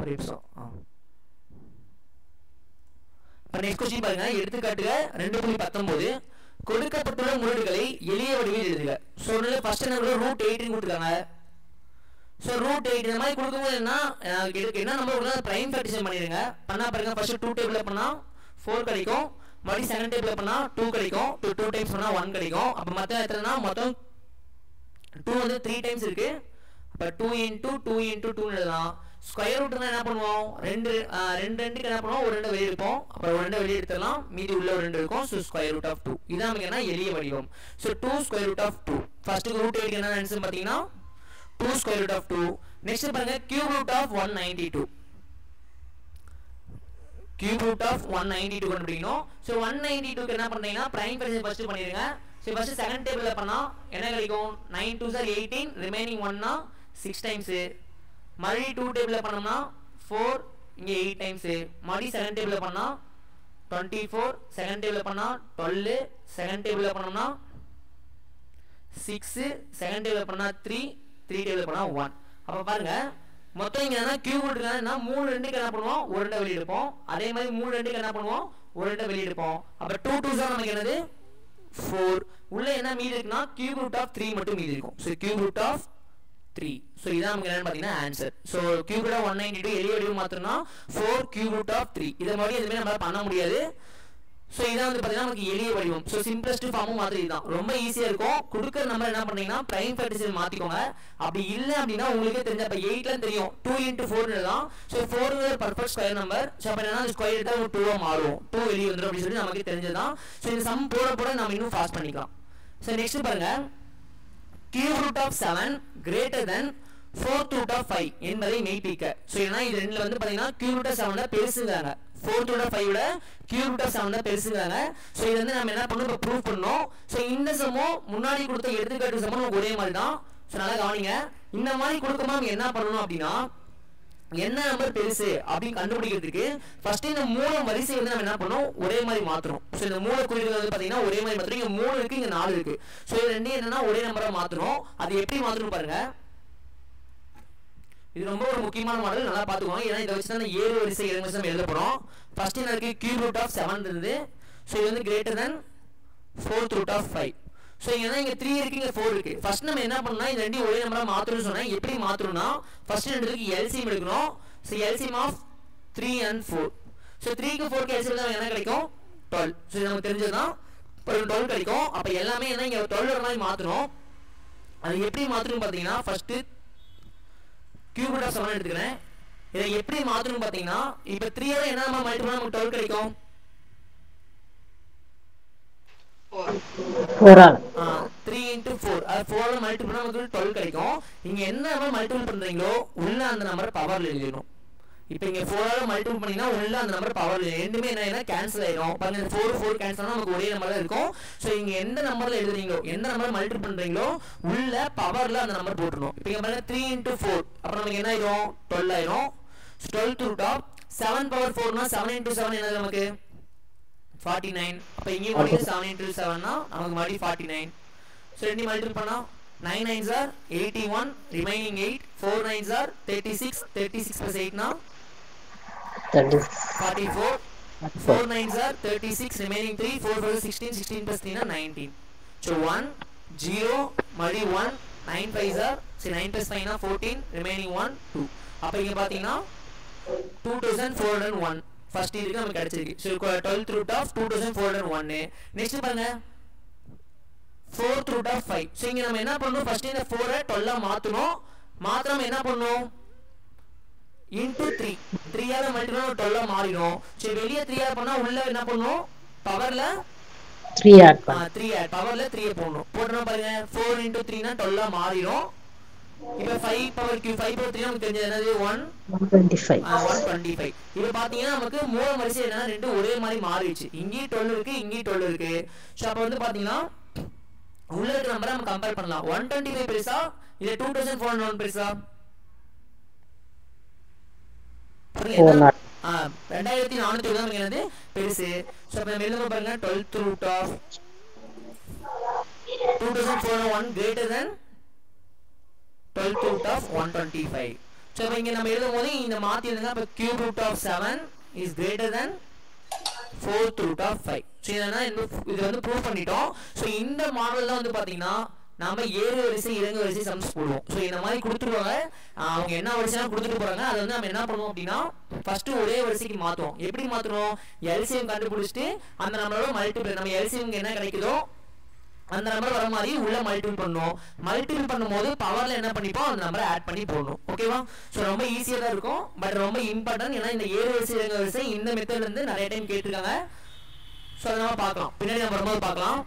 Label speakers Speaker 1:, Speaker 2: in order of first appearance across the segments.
Speaker 1: ஒரு நிமிஷம். Next question பாருங்க. எடுத்துக்காட்டுக 2.19 கொடுக்கப்பட்டுள்ள முறைகளை எளிய வடிவில் எழுதுக. சோ ஃபர்ஸ்ட் என்ன √18 கொடுத்திருக்காங்க. சோ √8 இந்த மாதிரி கொடுக்கும்போது என்ன நம்பர் கொடுத்தா பிரைம் ஃபேக்டரைசேஷன் பண்ணிடுங்க. பண்ணா பாருங்க ஃபர்ஸ்ட் 2 டேபிள்ல பண்ணா 4 கிடைக்கும். மறுபடியும் செகண்ட் டேபிள்ல பண்ணா 2 கிடைக்கும். 2 டைம்ஸ் பண்ணா 1 கிடைக்கும். அப்ப மொத்தம் எத்தனைனா மொத்தம் 2 வந்து 3 டைம்ஸ் இருக்கு. அப்ப 2 * 2 * 2 எழுதலாம். ஸ்கொயர் ரூட்னா என்ன பண்ணுவோம்? ரெண்டு ரெண்டுக்கு என்ன பண்ணுவோம்? ஒரு ரெண்டு வெளிய எடுப்போம். அப்புறம் ஒரு ரெண்டு வெளிய எடுத்துறலாம். மீதி உள்ள ஒரு ரெண்டு இருக்கும். So square root of 2. இதான் நமக்கு என்ன எளிய வடிவம். So 2 square root of 2. First √8 என்ன ஆன்சர் பாத்தீங்கன்னா 2 square root of 2. நெக்ஸ்ட் பாருங்க cube root of 192. cube root of 192 கண்டுபிடிக்கணும். சோ 192 க்கு என்ன பண்றீங்கன்னா பிரைம் ஃபேக்டரைசேஷன் ஃபர்ஸ்ட் பண்ணிருங்க. சோ ஃபர்ஸ்ட் செகண்ட் டேபிள்ல பண்ணா என்ன கிடைக்கும்? 9 2s are 18 ரிமைனிங் 1 னா 6 டைம்ஸ். மறுபடியும் 2 டேபிள்ல பண்ணோம்னா 4 இங்க 8 டைம்ஸ். மறுபடியும் செகண்ட் டேபிள்ல பண்ணா 24 செகண்ட் டேபிள்ல பண்ணா 12 செகண்ட் டேபிள்ல பண்ணோம்னா 6 செகண்ட் டேபிள்ல பண்ணா 3 டேபிள்ல பண்ணா 1. அப்ப பாருங்க மொத்தம் இங்க என்ன கியூப் ரூட் இருக்குன்னா 3 2க்கு என்ன பண்ணுவோம்? ஒரு ரெண்டு வெளிய எடுப்போம். அதே மாதிரி 3 2க்கு என்ன பண்ணுவோம்? ஒரு ரெண்டு வெளிய எடுப்போம். அப்ப 2 2s நமக்கு என்னது 4. உள்ள என்ன மீதி இருக்குன்னா கியூப் ரூட் ஆஃப் 3 மட்டும் மீதி இருக்கும். So cube root of 3. So இதான் நமக்கு என்னன்னு பாத்தீங்கன்னா answer. So cube root of 192 எளிய வடிவம் மாத்தணும்னா 4 கியூப் ரூட் ஆஃப் 3. இத மாதிரி எதுமே நம்மளால பண்ண முடியாது. சோ இதான் வந்து பாத்தீங்கன்னா நமக்கு எளிய வடிவம். சோ சிம்பிளஸ்ட் ஃபார்மும் மாதிரி இதுதான். ரொம்ப ஈஸியா இருக்கும். கொடுக்கிற நம்பர் என்ன பண்ணீங்கன்னா பிரைம் ஃபேக்டரைசேஷன் மாத்திக்கோங்க. அப்படி இல்ல அப்படினா உங்களுக்கு தெரிஞ்ச அப்ப 8 ல தெரியும் 2 * 4 எழுதலாம். சோ 4 ஒரு பெர்ஃபெக்ட் ஸ்கொயர் நம்பர். சோ அப்ப என்னன்னா ஸ்கொயர் எடுத்தா ஒரு 2 ஆ மாறும். 2 வெளிய வந்துரும் அப்படி சொல்லி நமக்கு தெரிஞ்சதுதான். சோ இந்த சம் போட நாம இன்னும் ஃபாஸ்ட் பண்ணிக்கலாம். சோ நெக்ஸ்ட் பாருங்க cube root of 7 greater than 4th root of 5 என்பதை மெய்ப்பிக்க. சோ ஏனா இது ரெண்டுல வந்து பாத்தீங்கன்னா cube root of 7 பெருசுங்கறாங்க. 4th root of 5 விட cube root of 7 பெருசுங்கறாங்க. சோ இது வந்து நாம என்ன பண்ணனும்? இப்ப ப்ரூவ் பண்ணனும். சோ இந்த சமம் முன்னாடி கொடுத்த எடுத்துக்காட்டு சமம் நமக்கு ஒரே மாதிரி தான். சோ நல்லா கவனிங்க. இந்த மாதிரி கொடுக்கும்போது நம்ம என்ன பண்ணனும் அப்படினா என்ன நம்பர் பெருசு அப்படி கண்டுபிடிக்கிறதுக்கு ஃபர்ஸ்ட் இந்த மூல வரிசை வந்து நம்ம என்ன பண்ணோம்? ஒரே மாதிரி மாத்தணும். சோ இந்த மூல குறியீடுகள் வந்து பாத்தீங்கன்னா ஒரே மாதிரி மாத்தணும். இங்க 3 இருக்கு, இங்க 4 இருக்கு. சோ இது ரெண்டும் என்னன்னா ஒரே நம்பரா மாத்தணும். அது எப்படி மாத்தணும் பாருங்க. இது ரொம்ப ஒரு முக்கியமான மாடல், நல்லா பாத்துக்கோங்க. ஏன்னா இத வச்சு தான் ஏறு வரிசை இறங்கு வரிசை எழுத போறோம். ஃபர்ஸ்ட் என்ன இருக்கு? cube root of 7 இருந்தது. சோ இது வந்து greater than 4th root of 5. So இங்க 3 இருக்கு, இங்க 4 இருக்கு. ஃபர்ஸ்ட் நம்ம என்ன பண்ணனும்? இந்த ரெண்டையும் ஒரே நம்பரா மாத்தணும்னு சொன்னா எப்படி மாத்தணும்னா ஃபர்ஸ்ட் ரெண்டுக்கு LCM எடுக்கணும். So LCM of 3 and 4. So 3 க்கு 4 க்கு LCM தான் என்ன கிடைக்கும்? 12. சோ இது நமக்கு தெரிஞ்சதுதான். 12 கிடைக்கும். அப்ப எல்லாமே என்ன இங்க 12 வர மாதிரி மாத்தணும். அது எப்படி மாத்தணும் பாத்தீங்கன்னா ஃபர்ஸ்ட் cube root of 7 எடுத்துக்கிறேன். இதை எப்படி மாத்தணும் பாத்தீங்கன்னா இப்ப 3 ஆல என்ன நம்ம மல்டிபிள் நமக்கு 12 கிடைக்கும்?
Speaker 2: 4
Speaker 1: 3 * 4 அது 4 ல மல்டிபிள் நமக்கு 12 கிடைக்கும். இங்க என்ன நம்பர் மல்டிபிள் பண்றீங்களோ உள்ள அந்த நம்பர் பவர்ல எழுதிடணும். இப்போ இங்க 4 ஆல மல்டிபிள் பண்ணீங்கன்னா உள்ள அந்த நம்பர் பவர்ல ரெண்டுமே என்ன கேன்சல் ஆயிடும். பாருங்க 4 கேன்சல் ஆனா நமக்கு ஒரே நம்பர் தான் இருக்கும். சோ இங்க எந்த நம்பர்ல எழுதுறீங்களோ எந்த நம்பர் மல்டிபிள் பண்றீங்களோ உள்ள பவர்ல அந்த நம்பர் போட்டுறணும். இப்போ இங்க பாருங்க 3 * 4 அப்ப நமக்கு என்ன ஆயிடும்? 12 ஆயிடும். 12th root of 7 power 4 னா 7 * 7 என்னது நமக்கு 49. அப்ப இங்க மறுபடியும் 7 * 7 னா நமக்கு மறுபடியும் 49. சோ ரெண்டு மல்டிபிள் பண்ணா 9 9s are 81 remaining 8 4 9s are 36 36 plus 8 na 44 4 9s are 36 remaining 3 4 4 16 16 plus 3 na 19. So 1 0 மறுபடி 1 9 5s are 9 plus 5 na 14 remaining 1 2. அப்ப இங்க பாத்தீங்கன்னா 2401 ஃபர்ஸ்ட் இதுக்கு நமக்கு கிடைச்சிருக்கு. So 12th root of 2401. Next பாருங்க 4th root of 5. சோ இங்க நம்ம என்ன பண்ணனும்? ஃபர்ஸ்ட் இந்த 4 ஐ 12 ஆ மாத்தணும். மாத்தறோம் என்ன பண்ணனும்? into 3 3 ஆல மல்டிபிள் பண்ணா 12 ஆ மாறிடும். சோ வெளிய 3 ஆ பண்ணா உள்ள என்ன பண்ணனும்? பவர்ல
Speaker 2: 3 ஆட் பண்ணு.
Speaker 1: 3 ஆட் பவர்ல 3 போடணும். போடுறோம் பாருங்க 4 * 3 னா 12 ஆ மாறிடும். இப்போ 5 பவர் q 5 பவர் 3 நமக்கு தெரிஞ்சது என்னது
Speaker 2: 125.
Speaker 1: 125. இப்போ பாத்தீங்கன்னா நமக்கு மூல வரிசை என்னன்னா ரெண்டு ஒரே மாதிரி மாறிடுச்சு. இங்கேயும் 12 இருக்கு, இங்கேயும் 12 இருக்கு. சோ அப்ப வந்து பாத்தீங்கன்னா உள்ள இருக்க நம்பரை நம்ம கம்பேர் பண்ணலாம். 125 பெருசா இல்ல 2401 பெருசா? 2401 தான் என்னது பெருசு. சோ அப்ப நம்ம எழுதுறோம் பாருங்க 12th root of 2401 greater than 12th root of 125. So இப்போ இங்கே நம்ம எழுதும் போது இந்த மாற்றி எழுதுங்க. இப்போ cube root of 7 is greater than 4th root of 5. So இது வந்து ப்ரூவ் பண்ணிட்டோம். ஸோ இந்த மாடல் தான் வந்து பார்த்தீங்கன்னா நம்ம ஏறு வரிசை இறங்கு வரிசை சம்ஸ் போடுவோம். ஸோ இந்த மாதிரி கொடுத்துருவாங்க, அவங்க என்ன வரிசைலாம் கொடுத்துட்டு போகிறாங்க. அதை வந்து நம்ம என்ன பண்ணுவோம் அப்படின்னா ஃபர்ஸ்ட் ஒரே வரிசைக்கு மாற்றுவோம். எப்படி மாற்றுறோம்? எல்சிஎம் கண்டுபிடிச்சிட்டு அந்த நம்மளோட மல்டிபிள் நம்ம எல்சிஎம்க்கு என்ன கிடைக்குதோ அந்த நம்பர் வர மாதிரி உள்ள மல்டிபிள் பண்ணுவோம். மல்டிபிள் பண்ணும்போது பவர்ல என்ன பண்ணிப்போம், அந்த நம்பரை ஆட் பண்ணி போடணும். ஓகேவா? ஸோ ரொம்ப ஈஸியாக தான் இருக்கும், பட் ரொம்ப இம்பார்ட்டன்ட். ஏன்னா இந்த ஏறு வரிசை இறங்கு வரிசை இந்த மெத்தட்ல இருந்து நிறைய டைம் கேட்டிருக்காங்க. ஸோ அதை நம்ம பார்க்கலாம், பின்னாடி நம்ம வரும்போது பார்க்கலாம்.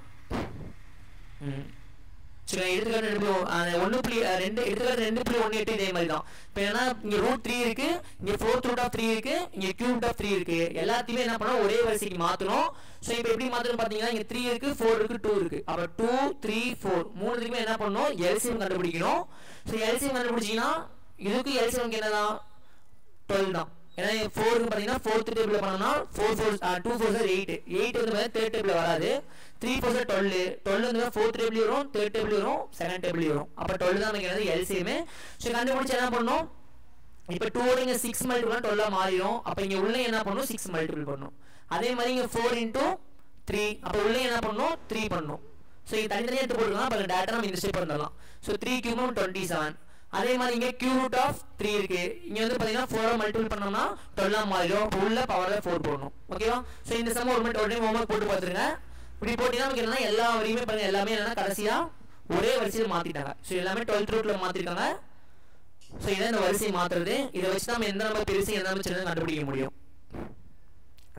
Speaker 1: சரி, எடுத்துக்காட்டு 2.2 எடுத்துக்காட்டு 2.18 இதே மாதிரி தான். இப்போ என்னன்னா இங்கே √3 இருக்கு, இங்கே 4th root of 3 இருக்கு, இங்கே cube root of 3 இருக்கு. எல்லாத்தையுமே என்ன பண்ணோம், ஒரே வரிசைக்கு மாற்றணும். ஸோ இப்போ எப்படி மாற்றணும் பார்த்தீங்கன்னா இங்கே 3 இருக்கு, 4 இருக்கு, 2 இருக்கு. அப்போ 2, 3, 4 மூணுத்துக்குமே என்ன பண்ணணும், எல்சிஎம் கண்டுபிடிக்கணும். ஸோ எல்சிஎம் கண்டுபிடிச்சிங்கன்னா இதுக்கு எல்சிஎம்க்கு என்னதான் 12 தான். ஏன்னா 4க்கு பார்த்தீங்கன்னா 4th டேபிளில் பண்ணோம்னா 2 4 8 8 வந்து 3rd டேபிளில் வராது. 3 4 12 12 வந்து 4th டேபிள் வரும், 3rd டேபிள் வரும், 2nd டேபிள் வரும். அப்போ 12 தான் நமக்கு என்னது எல்சிஎம். ஸோ கண்டுபிடிச்சு என்ன பண்ணணும், இப்போ 2 இங்கே 6 மல்டிபிள் 12 மாறிடும். அப்போ இங்கே உள்ள என்ன பண்ணணும், 6 மல்டிபிள் பண்ணணும். அதே மாதிரி இங்கே 4 × 3, அப்போ உள்ள என்ன பண்ணணும், 3 பண்ணணும். ஸோ இது தனித்தனியாக எடுத்து போட்டுக்கலாம். அப்போ டேரக்டாக நம்ம இந்த ஸ்டெப் பண்ணலாம். ஸோ 3 × 27. அதே மாதிரி இங்கே cube root of 3 இருக்கு. இங்கே வந்து பார்த்தீங்கன்னா 4 மல்டிபிள் பண்ணோம்னா 12 மாறிடும். உள்ள பவரில் 4 போடணும். ஓகேவா? ஸோ இந்த சம் ஒரு டைம் ஹோம்ஒர்க் போட்டு பார்த்துருங்க. இப்படி போட்டிங்கன்னா நமக்கு என்னன்னா எல்லா வரையுமே பாருங்க, எல்லாமே என்னன்னா கடைசியாக ஒரே வரிசையில் மாற்றிட்டாங்க. ஸோ எல்லாமே 12th rootல மாற்றிருக்காங்க. ஸோ இதான் இந்த வரிசையை மாற்றுறது. இதை வச்சு நம்ம எந்த நம்பர் பெருசு எந்த நம்பர் சின்னது கண்டுபிடிக்க முடியும்.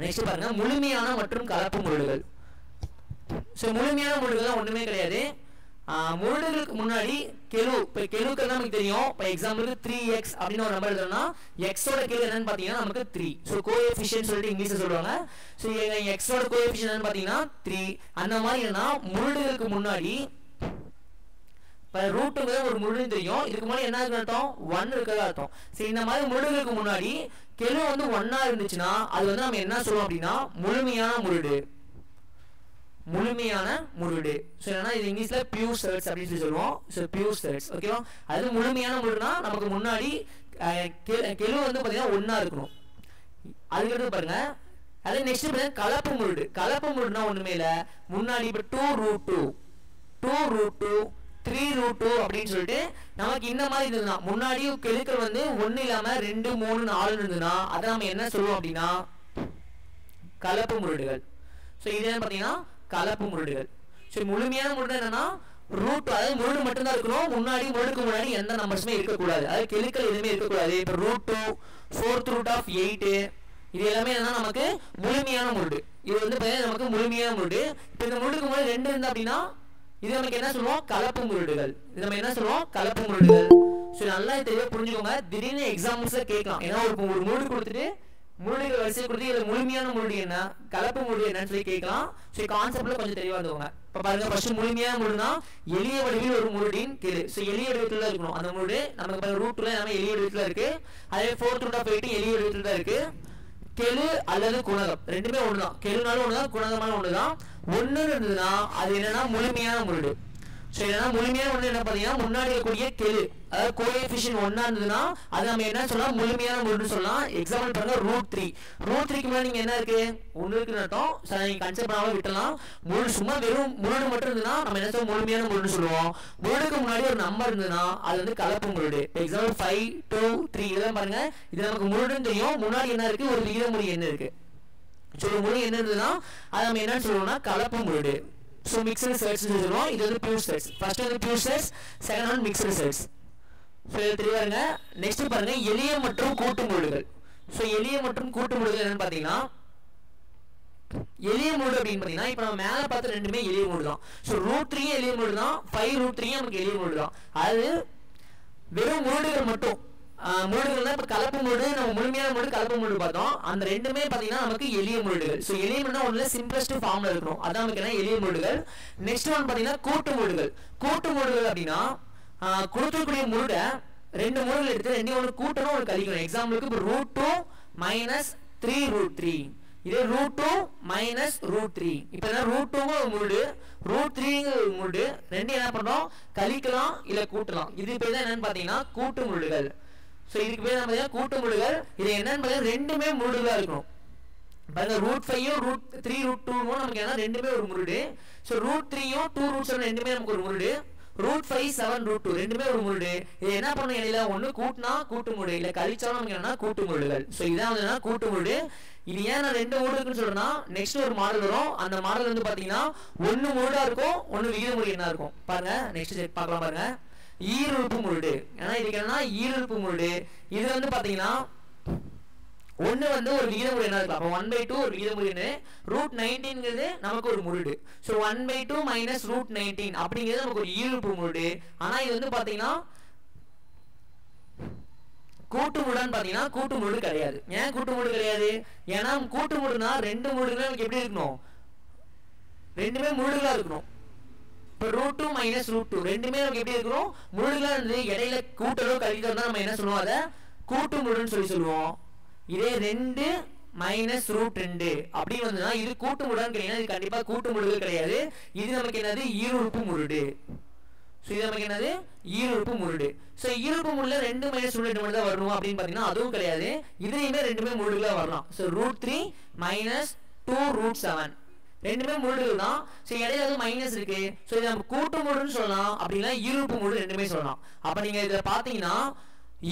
Speaker 1: நெக்ஸ்ட் பாருங்க, முழுமையான மற்றும் கலப்பு முருடுகள். ஸோ முழுமையான முருடுகள் ஒன்றுமே கிடையாது. முருடுகளுக்கு முன்னாடி கெழு, இப்போ கெழுக்கள் தான் நமக்கு தெரியும். இப்போ எக்ஸாம்பிளுக்கு 3x அப்படின்னு ஒரு நம்பர் எழுதுறோம்னா எக்ஸோட கெழு என்னன்னு பார்த்தீங்கன்னா நமக்கு 3. ஸோ கோஎஃபிஷியன்ட் சொல்லிட்டு இங்கிலீஷ்ல சொல்லுவாங்க. ஸோ எக்ஸோட கோஎஃபிஷியன்ட் என்னன்னு பார்த்தீங்கன்னா 3. அந்த மாதிரி என்னன்னா முருடுகளுக்கு முன்னாடி இப்போ ரூட்டுங்க ஒரு முருடுன்னு தெரியும். இதுக்கு முன்னாடி என்ன இருக்கு அர்த்தம், 1 இருக்கிறதா அர்த்தம். சரி, இந்த மாதிரி முருடுகளுக்கு முன்னாடி கெழு வந்து 1 இருந்துச்சுன்னா அது வந்து நம்ம என்ன சொல்லுவோம் அப்படின்னா முழுமையான முருடு. முழுமையான முருடு. ஸோ என்னன்னா இது இங்கிலீஷ்ல பியூர் செர்ட்ஸ் அப்படின்னு சொல்லி சொல்லுவோம். So pure surds. ஓகேவா? அது முழுமையான முருடுனா நமக்கு முன்னாடி கெழு வந்து பார்த்தீங்கன்னா 1 இருக்கணும். அதுக்கடுத்து பாருங்க, அதே நெக்ஸ்ட் பாருங்க கலப்பு முருடு. கலப்பு முருடுனா ஒண்ணுமே இல்லை, முன்னாடி இப்போ 2√2 2√2 3√2 அப்படின்னு சொல்லிட்டு நமக்கு இந்த மாதிரி இருந்ததுன்னா முன்னாடி கெழுக்கள் வந்து 1 இல்லாம 2 3 4 இருந்ததுன்னா அதை நம்ம என்ன சொல்லுவோம் அப்படின்னா கலப்பு முருடுகள். ஸோ இது என்ன பார்த்தீங்கன்னா கலப்பு முருடுகள். சரி, முழுமையான முருடு என்னன்னா ரூட், அதாவது முருடு மட்டும்தான் இருக்கணும். முன்னாடி முருடுக்கு முன்னாடி எந்த நம்பர்ஸுமே இருக்கக்கூடாது, அதாவது கெழுக்கள் எதுவுமே இருக்கக்கூடாது. இப்போ √2 4th root of 8 இது எல்லாமே என்னன்னா நமக்கு முழுமையான முருடு. இது வந்து நமக்கு முழுமையான முருடு. இப்போ இந்த முருடுக்கு முன்னாடி 2 இருந்தா அப்படின்னா இது நமக்கு என்ன சொல்லுவோம், கலப்பு முருடுகள். இது நம்ம என்ன சொல்லுவோம், கலப்பு முருடுகள். ஸோ நல்லா தெளிவாக புரிஞ்சுக்கோங்க. திடீர்னு எக்ஸாம்பிள்ஸ்ல கேட்கலாம். ஏன்னா ஒரு முருடு கொடுத்துட்டு முருடுகள் வரிசை கொடுத்து இதுல முழுமையான முருடு என்ன, கலப்பு முருடு என்னன்னு சொல்லி கேட்கலாம். ஸோ கான்செப்ட்ல கொஞ்சம் தெளிவா இருந்துவாங்க. இப்போ பாருங்க, ஃபர்ஸ்ட் முழுமையான முருடுனா எளிய வடிவில் ஒரு முருடின் கெழு. ஸோ எளிய வடிவத்தில் இருக்கணும் அந்த முருடு. நமக்கு ரூட்ல எல்லாமே எளிய வடிவத்தில் இருக்கு. அதே 4th root of 8 எளிய வடிவத்தில் தான் இருக்கு. கெழு அல்லது குணகம் ரெண்டுமே ஒண்ணுதான். கெழுனாலும் ஒண்ணுதான், குணகமாலும் ஒண்ணுதான். 1 இருந்ததுன்னா அது என்னன்னா முழுமையான முருடு. ஸோ என்னன்னா முழுமையான முருடு என்ன பார்த்தீங்கன்னா முன்னாடி இருக்கக்கூடிய கெழு, அதாவது கோஎஃபிஷியன்ட் 1 இருந்ததுன்னா அது நம்ம என்ன சொல்லலாம், முழுமையான முருடுன்னு சொல்லலாம். எக்ஸாம்பிள் பாருங்க, √3 √3க்கு முன்னாடி நீங்க என்ன இருக்கு, 1 இருக்குன்னு அர்த்தம். ஸோ நீங்க கன்செப்ட் பண்ணாம விட்டலாம். முருடு சும்மா வெறும் முருடு மட்டும் இருந்ததுன்னா நம்ம என்ன சொல்லுவோம், முழுமையான முருடுன்னு சொல்லுவோம். முருடுக்கு முன்னாடி ஒரு நம்பர் இருந்ததுன்னா அது வந்து கலப்பு முருடு. எக்ஸாம்பிள் 5 2 3 இதெல்லாம் பாருங்க, இது நமக்கு முருடுன்னு தெரியும். முன்னாடி என்ன இருக்கு, ஒரு விகிதமுறை என்ன இருக்கு. ஸோ ஒரு முறை என்ன இருந்ததுன்னா அது நம்ம என்னன்னு சொல்லுவோம்னா கலப்பு முருடு. ஸோ மிக்சடு செட்ஸ் சொல்லுவோம். இது வந்து பியூர் செட்ஸ். ஃபர்ஸ்ட் வந்து பியூர் செட்ஸ், செகண்ட் வந்து மிக்சடு செட்ஸ். ஸோ இது தெரியாதுங்க. நெக்ஸ்ட் பாருங்க, எளிய மற்றும் கூட்டு முருடுகள். ஸோ எளிய மற்றும் கூட்டு முருடுகள் என்னன்னு பார்த்தீங்கன்னா எளிய முருடு அப்படின்னு பார்த்தீங்கன்னா இப்போ நம்ம மேலே பார்த்து ரெண்டுமே எளிய முருடு தான். ஸோ √3 எளிய முருடு தான், 5√3 நமக்கு எளிய முருடு தான். அது வெறும் முருடுகள் மட்டும். முருடுகள் தான் இப்போ கலப்பு முருடு, நம்ம முழுமையான முருடு கலப்பு முருடு பார்த்தோம். அந்த ரெண்டுமே பார்த்தீங்கன்னா நமக்கு எளிய முருடுகள். ஸோ எளிய முருடுனா ஒன்றுல சிம்பிளஸ்ட் ஃபார்ம்ல இருக்கணும், அதான் நமக்கு என்ன எளிய முருடுகள். நெக்ஸ்ட் ஒன் பார்த்தீங்கன்னா கூட்டு முருடுகள். கூட்டு முருடுகள் அப்படின்னா கொடுத்துக்கூடிய முருடை 2 முருடுகள் எடுத்து 2 ஒன்று கூட்டணும், ஒரு கழிக்கணும். எக்ஸாம்பிளுக்கு இப்போ √2 - 3√3, இதே √2 - √3. இப்போ என்ன √2ங்க ஒரு முருடு, √3ங்க ஒரு முருடு, ரெண்டு என்ன பண்றோம், கழிக்கலாம் இல்ல கூட்டலாம். இது பேர் தான் என்னன்னு பார்த்தீங்கன்னா கூட்டு முருடுகள். ஸோ இதுக்கு பேர் நம்ம கூட்டு முழுகள். இது என்னன்னு பார்த்தீங்கன்னா ரெண்டுமே முழுகளாக இருக்கணும். பாருங்க √5யும் √3 நமக்கு என்ன ரெண்டுமே ஒரு முருடு. ஸோ √3யும் 2√7 ரெண்டுமே நமக்கு ஒரு முருடு. √5 7 √2 ரெண்டுமே ஒரு முருடு. இது என்ன பண்ணும் இடையில ஒன்று கூட்டினா கூட்டு முருடு, இல்லை கழிச்சாலும் நமக்கு என்னன்னா கூட்டு முருடுகள். ஸோ இதான் வந்து கூட்டு முருடு. இது ஏன் நான் 2 முருடு இருக்குன்னு சொல்றேன்னா நெக்ஸ்ட் ஒரு மாடல் வரும். அந்த மாடல் வந்து பாத்தீங்கன்னா ஒன்னு முருடா இருக்கும், ஒன்னு விகித முருடு என்ன இருக்கும் பாருங்க. நெக்ஸ்ட் செக் பார்க்கலாம் பாருங்க. ஈருறுப்பு முருடு. ஏன்னா இதுக்கு என்னன்னா ஈருறுப்பு முருடு. இது வந்து பாத்தீங்கன்னா ஒன்னு வந்து ஒரு விகித முருடு என்ன இருக்கும். அப்போ 1/2 ஒரு விகித முருடு. √19ங்கிறது நமக்கு ஒரு முருடு. ஸோ 1/2 மைனஸ் √19 அப்படிங்கிறது நமக்கு ஒரு ஈருறுப்பு முருடு. ஆனா இது வந்து பாத்தீங்கன்னா கூட்டு முருடான்னு பாத்தீங்கன்னா கூட்டு முருடு கிடையாது. ஏன் கூட்டு முருடு கிடையாது? ஏன்னா கூட்டு முருடுனா 2 முருடுகள் நமக்கு எப்படி இருக்கணும், ரெண்டுமே முருடுகளா இருக்கணும். இப்போ √2 மைனஸ் √2 ரெண்டுமே நமக்கு எப்படி இருக்கணும், முருடுகளா இருந்து இடையில கூட்டலோ கழித்தோ தான் நம்ம என்ன சொல்லுவோம், அதை கூட்டு முருடுன்னு சொல்லுவோம். இதே 2 மைனஸ் √2 அப்படி வந்ததுன்னா இது கூட்டு முருடான்னு கேட்டீங்கன்னா இது கண்டிப்பா கூட்டு முருடுகள் கிடையாது. இது நமக்கு என்னது ஈருறுப்பு முருடு. ஸோ இது நமக்கு என்னது ஈருறுப்பு முருடு. ஸோ ஈருறுப்பு முருடுல 2 மைனஸ் √2 மட்டும் தான் வரணும் அப்படின்னு பார்த்தீங்கன்னா அதுவும் கிடையாது. இதுலையுமே ரெண்டுமே முருடுகளாக வரலாம். ஸோ √3 மைனஸ் 2√7 ரெண்டுமே முருடுகள் தான். ஸோ இடையில அது மைனஸ் இருக்கு. ஸோ இது நம்ம கூட்டு முருடுன்னு சொல்லலாம், அப்படின்னா ஈருறுப்பு முருடு ரெண்டுமே சொல்லலாம். அப்போ நீங்கள் இதில் பார்த்தீங்கன்னா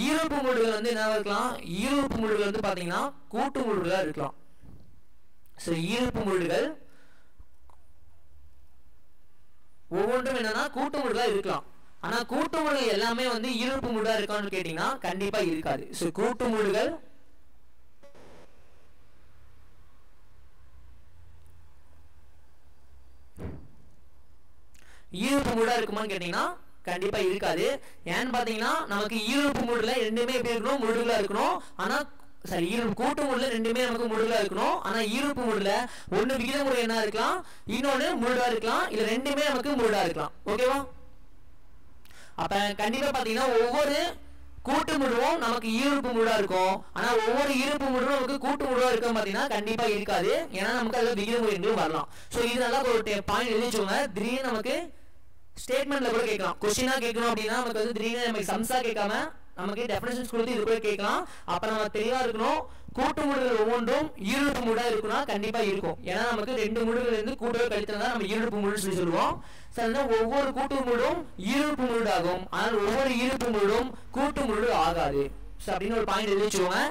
Speaker 1: ஈருறுப்பு முருடுகள் வந்து என்ன இருக்கலாம், ஈருறுப்பு முருடுகள் வந்து பார்த்தீங்கன்னா கூட்டு முருடுகளாக இருக்கலாம். ஸோ ஈருறுப்பு முருடுகள் ஒவ்வொன்றும் என்னன்னா கூட்டு முருடா இருக்கலாம். ஆனா கூட்டு முருடுகள் எல்லாமே வந்து ஈருறுப்பு முருடா இருக்கான்னு கேட்டீங்கன்னா கண்டிப்பா இருக்காது. ஸோ கூட்டு முருடுகள் ஈருறுப்பு முருடா இருக்குமான்னு கேட்டீங்கன்னா கண்டிப்பா இருக்காது. ஏன்னு பாத்தீங்கன்னா நமக்கு ஈருறுப்பு முருடுல ரெண்டுமே எப்படி இருக்கணும், முருடுகளா இருக்கணும். ஆனா சரி கூட்டு முருடுல ரெண்டுமே நமக்கு முருடுகளா இருக்கணும். ஆனா ஈருறுப்பு முருடுல ஒன்னு விகித முருடு என்ன இருக்கலாம், இன்னொன்னு முருடா இருக்கலாம், இல்ல ரெண்டுமே நமக்கு முருடா இருக்கலாம். ஓகேவா? அப்ப கண்டிப்பா பாத்தீங்கன்னா ஒவ்வொரு கூட்டு முருடும் நமக்கு ஈருறுப்பு முருடா இருக்கும். ஆனா ஒவ்வொரு ஈருறுப்பு முருடும் நமக்கு கூட்டு முருடா இருக்கும் பாத்தீங்கன்னா கண்டிப்பா இருக்காது. ஏன்னா நமக்கு அதுல விகித முறைகளும் வரலாம். ஸோ இது நல்லா ஒரு பாயிண்ட் எழுதிச்சோங்க. திடீர்னு நமக்கு ஸ்டேட்மெண்ட்ல கூட கேட்கலாம், கொஸ்டினா கேட்கணும் அப்படின்னா நமக்கு வந்து திடீர்னு நமக்கு சம்சா கேட்காம நமக்கு டெஃபினிஷன்ஸ் கொடுத்து இது கூட கேட்கலாம். அப்ப நம்ம தெளிவா இருக்கணும். கூட்டு முருடுகள் ஒவ்வொன்றும் ஈருறுப்பு முருடா இருக்குன்னா கண்டிப்பா இருக்கும். ஏன்னா நமக்கு 2 முருடுகள் இருந்து கூட்டவே கழித்தா நம்ம ஈருறுப்பு முருடு சொல்லி சொல்லுவோம். சரினா ஒவ்வொரு கூட்டு முருடும் ஈருறுப்பு முருடு ஆகும். ஆனால் ஒவ்வொரு ஈருறுப்பு முருடும் கூட்டு முருடு ஆகாது. அப்படின்னு ஒரு பாயிண்ட் எழுதி வச்சுக்கோங்க.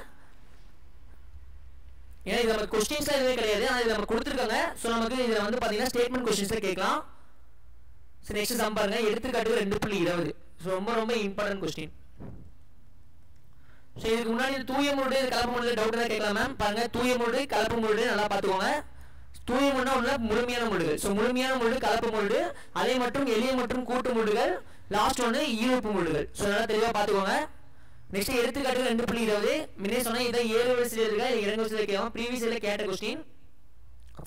Speaker 1: ஏன்னா இது நமக்கு கொஸ்டின்ஸ்ல எதுவே கிடையாது, ஆனால் இது நம்ம கொடுத்துருக்காங்க. ஸோ நமக்கு இதுல வந்து பாத்தீங்கன்னா ஸ்டேட்மெண்ட் கொஸ்டின்ஸ்ல கேட்கலாம். சரி நெக்ஸ்ட் சம் பாருங்க. எடுத்துக்காட்டு 2.20. ரொம்ப ரொம்ப இம்பார்ட்டன்ட் கொஸ்டின். ஸோ இதுக்கு முன்னாடி தூய முருடு கலப்பு முருடு டவுட் தான் கேட்கலாம் மேம். பாருங்க தூய முருடு கலப்பு முருடு நல்லா பார்த்துக்கோங்க. தூய முருடுனா உள்ள முழுமையான முருடுகள். ஸோ முழுமையான முருடு கலப்பு முருடு, அதே மற்றும் எளிய மற்றும் கூட்டு முருடுகள், லாஸ்ட் ஒன்று ஈருறுப்பு முருடுகள். ஸோ நல்லா தெளிவாக பார்த்துக்கோங்க. நெக்ஸ்ட் எடுத்துக்காட்டு 2.20. முன்னே சொன்னா இதை 7 வரிசையில் இருக்கா இல்லை 2 வரிசையில் கேட்கலாம். ப்ரீவியஸ் இயர்ல கேட்ட கொஸ்டின்.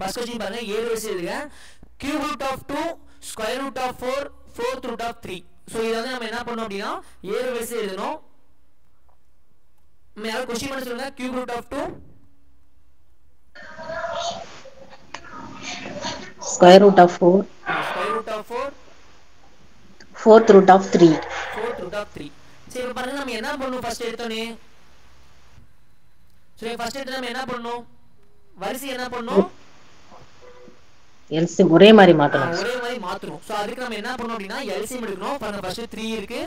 Speaker 1: ஃபர்ஸ்ட் கொஸ்டின் பாருங்க 7 வரிசையில் இருக்க cube root of 2 square root of 4 fourth root of 3. So இதை வந்து நம்ம என்ன பண்ணோம் அப்படின்னா 7 வரிசை எழுதணும். யாராவது क्वेश्चन பண்ண சொல்லுங்க. Cube root of 2
Speaker 2: square root of 4
Speaker 1: square root of 4
Speaker 2: fourth root of 3
Speaker 1: fourth root of 3. சரி இப்ப பாருங்க நம்ம என்ன பண்ணனும் ஃபர்ஸ்ட் எடுத்தோனே. சரி ஃபர்ஸ்ட் எடுத்து நம்ம என்ன பண்ணனும், வரிசை என்ன பண்ணனும்,
Speaker 2: எல்சிஎம் ஒரே மாதிரி மாத்தணும்.
Speaker 1: ஒரே மாதிரி மாத்தணும். சோ அதுக்கு நம்ம என்ன பண்ணனும் அப்படினா எல்சிஎம் எடுக்கணும். பாருங்க ஃபர்ஸ்ட் 3 இருக்கு,